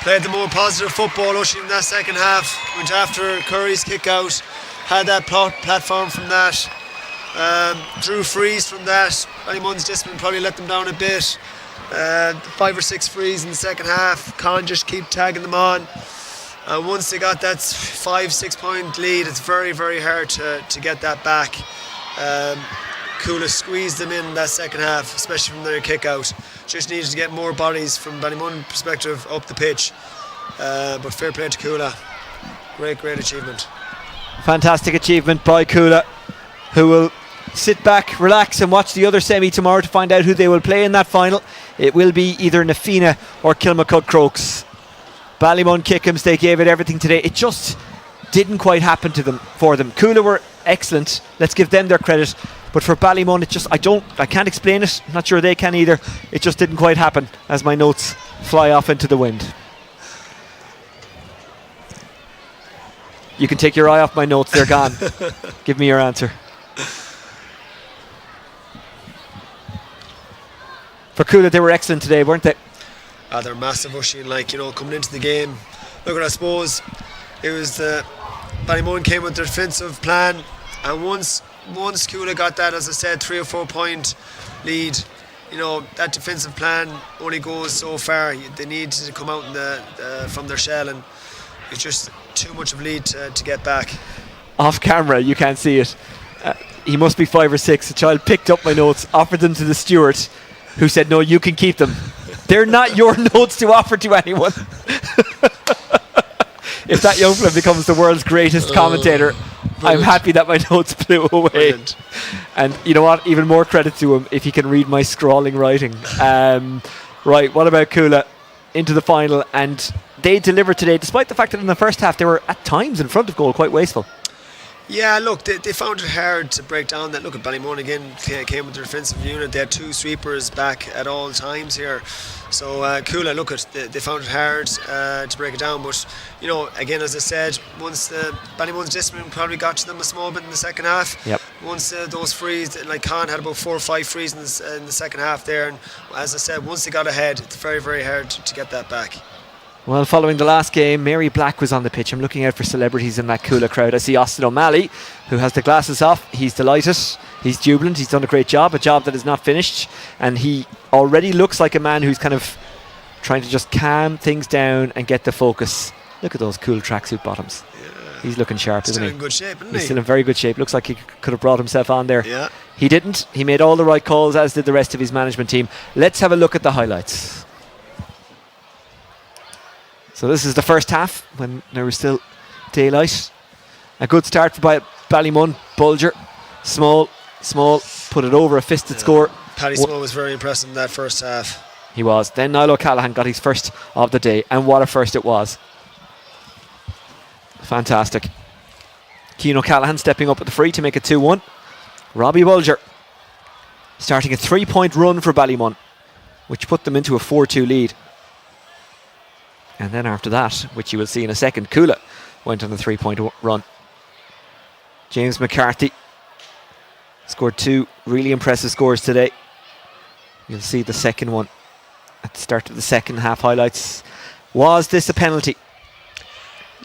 Played the more positive football, Oisin, in that second half. Went after Curry's kick out, had that platform from that, drew frees from that. Ballymun's discipline probably let them down a bit. 5 or 6 frees in the second half. Con just keep tagging them on. Once they got that 5-6 point lead, it's very, very hard to get that back. Cuala squeezed them in that second half, especially from their kick out. Just needed to get more bodies from Ballymun perspective up the pitch. But fair play to Cuala. Great achievement. Fantastic achievement by Cuala, who will sit back, relax and watch the other semi tomorrow to find out who they will play in that final. It will be either Nafina or Kilmacud Crokes. Ballymun Kickhams, they gave it everything today. It just didn't quite happen for them. Cuala were excellent, let's give them their credit, but for Ballymun it just, I can't explain it, I'm not sure they can either. It just didn't quite happen, as my notes fly off into the wind. You can take your eye off my notes, they're gone. Give me your answer. For Cuala, they were excellent today, weren't they? They're massive, Oisin, coming into the game. Look, I suppose it was Ballymun came with their defensive plan, and once Cuala got that, as I said, 3 or 4 point lead, that defensive plan only goes so far. They need to come out from their shell, and it's just too much of a lead to get back. Off camera, you can't see it. He must be 5 or 6. The child picked up my notes, offered them to the steward, who said, "No, you can keep them. They're not your notes to offer to anyone." If that young fella becomes the world's greatest commentator, I'm happy that my notes blew away. Brilliant. And you know what? Even more credit to him if he can read my scrawling writing. Right, what about Cuala? Into the final, and they delivered today, despite the fact that in the first half they were at times in front of goal, quite wasteful. Yeah, look, they found it hard to break down that. Look at Ballymun again, came with their defensive unit. They had 2 sweepers back at all times here. So Cuala, look, they found it hard to break it down. But, again, as I said, once Ballymun's discipline probably got to them a small bit in the second half. Yep. Once those frees, like Con had about 4 or 5 frees in the second half there. And as I said, once they got ahead, it's very, very hard to get that back. Well, following the last game, Mary Black was on the pitch. I'm looking out for celebrities in that Cuala crowd. I see Austin O'Malley, who has the glasses off. He's delighted. He's jubilant. He's done a great job, a job that is not finished. And he already looks like a man who's kind of trying to just calm things down and get the focus. Look at those cool tracksuit bottoms. Yeah. He's looking sharp, isn't he? Still in good shape, isn't he? He's still in very good shape. Looks like he could have brought himself on there. Yeah. He didn't. He made all the right calls, as did the rest of his management team. Let's have a look at the highlights. So this is the first half, when there was still daylight. A good start for Ballymun. Bulger, small, put it over a fisted score. Paddy Small was very impressive in that first half. He was. Then Niall O'Callaghan got his first of the day, and what a first it was. Fantastic. Cian O'Callaghan stepping up at the free to make it 2-1. Robbie Bulger starting a 3-point run for Ballymun, which put them into a 4-2 lead. And then after that, which you will see in a second, Cuala went on the 3-point run. James McCarthy scored 2 really impressive scores today. You'll see the second one at the start of the second half highlights. Was this a penalty?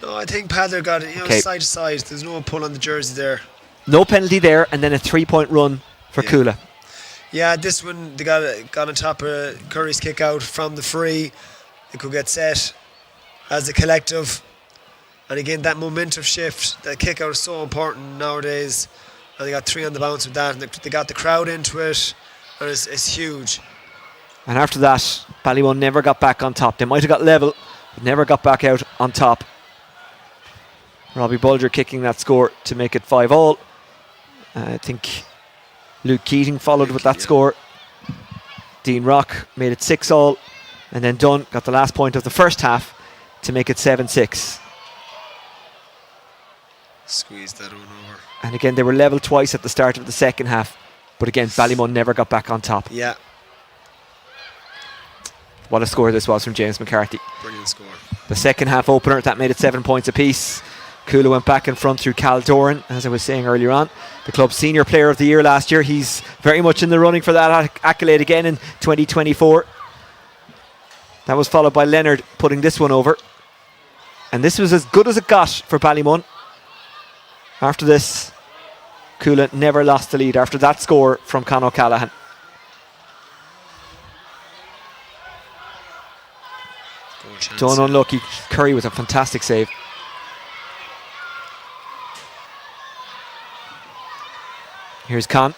No, I think Padder got it, side to side. There's no pull on the jersey there. No penalty there, and then a 3-point run for Cuala. Yeah, this one, they got on top of Curry's kick out from the free. They could get set as a collective, and again that momentum shift, that kick out is so important nowadays, and they got 3 on the bounce with that, and they got the crowd into it, and it's huge. And after that, Ballymun never got back on top. They might have got level, but never got back out on top. Robbie Bulger kicking that score to make it 5-all. I think Luke Keating followed with that score. Dean Rock made it 6-all. And then Dunn got the last point of the first half to make it 7-6. Squeezed that one over. And again, they were level twice at the start of the second half. But again, Ballymun never got back on top. Yeah. What a score this was from James McCarthy. Brilliant score. The second half opener, that made it 7 points apiece. Cuala went back in front through Cal Doran, as I was saying earlier on. The club's Senior Player of the Year last year. He's very much in the running for that accolade again in 2024. That was followed by Leonard putting this one over. And this was as good as it got for Ballymun. After this, Cuala never lost the lead after that score from Con O'Callaghan. Done unlucky. Curry with a fantastic save. Here's Con.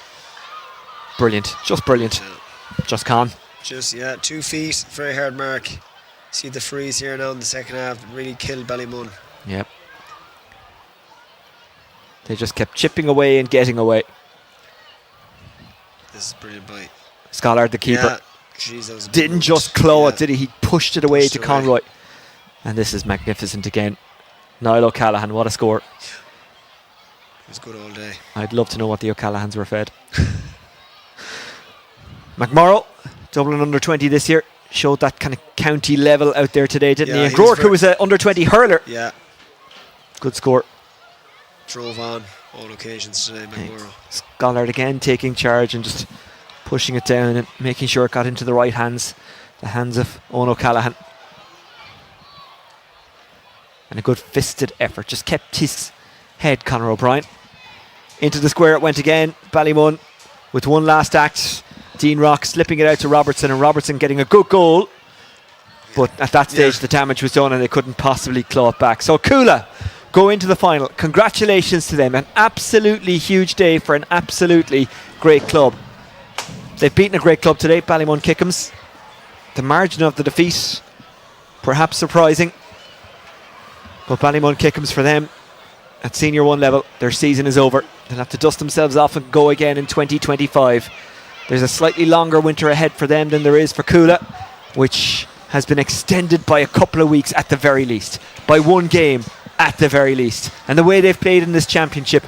Brilliant. Just brilliant. Just Con. Just, 2 feet, very hard mark. See the freeze here now in the second half, really killed Ballymun. Yep. They just kept chipping away and getting away. This is brilliant bite. Scollard, the keeper. Yeah. Jeez, that was didn't just claw it, did he? He pushed it away to Conroy. And this is magnificent again. Niall O'Callaghan, what a score. It was good all day. I'd love to know what the O'Callaghans were fed. McMorrow, Dublin under 20 this year, showed that kind of county level out there today, didn't he? And Groark, who was an under 20 hurler. Yeah. Good score. Drove on all occasions today, McMorrow. Scollard again taking charge and just pushing it down and making sure it got into the right hands, the hands of Owen O'Callaghan. And a good fisted effort, just kept his head, Conor O'Brien. Into the square it went again. Ballymun with one last act. Dean Rock slipping it out to Robertson, and Robertson getting a good goal. But at that stage the damage was done and they couldn't possibly claw it back. So Cuala go into the final. Congratulations to them. An absolutely huge day for an absolutely great club. They've beaten a great club today, Ballymun Kickhams. The margin of the defeat, perhaps surprising. But Ballymun Kickhams, for them, at Senior 1 level, their season is over. They'll have to dust themselves off and go again in 2025. There's a slightly longer winter ahead for them than there is for Cuala, which has been extended by a couple of weeks at the very least. By one game at the very least. And the way they've played in this championship,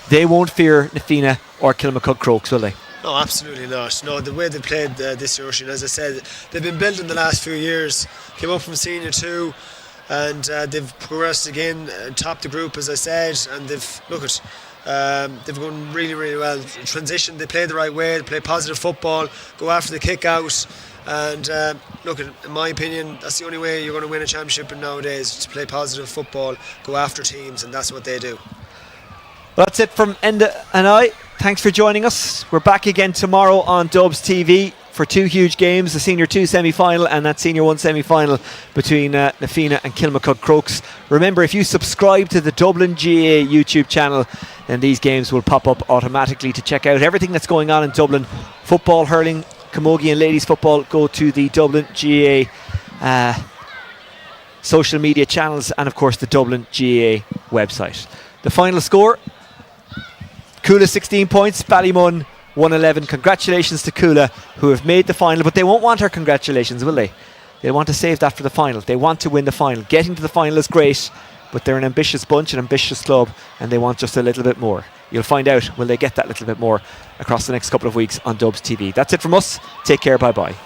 they won't fear Nafina or Kilmacud Crokes, will they? No, absolutely not. No, the way they played this year, as I said, they've been building the last few years. Came up from Senior 2 and they've progressed again, topped the group, as I said, and they've gone really, really well. Transition, they play the right way, they play positive football, go after the kick out. And in my opinion, that's the only way you're going to win a championship nowadays, to play positive football, go after teams, and that's what they do. Well, that's it from Enda and I. Thanks for joining us. We're back again tomorrow on Dubs TV for 2 huge games, the Senior 2 semi-final and that Senior 1 semi-final between Nafina and Kilmacud Crokes. Remember, if you subscribe to the Dublin GAA YouTube channel, then these games will pop up automatically to check out everything that's going on in Dublin. Football, hurling, camogie and ladies football. Go to the Dublin GAA social media channels and of course the Dublin GAA website. The final score, Cuala 16 points, Ballymun 111. Congratulations to Cuala, who have made the final, but they won't want our congratulations, will they? They'll want to save that for the final. They want to win the final. Getting to the final is great, but they're an ambitious bunch, an ambitious club, and they want just a little bit more. You'll find out, will they get that little bit more across the next couple of weeks on Dubs TV. That's it from us. Take care, bye-bye.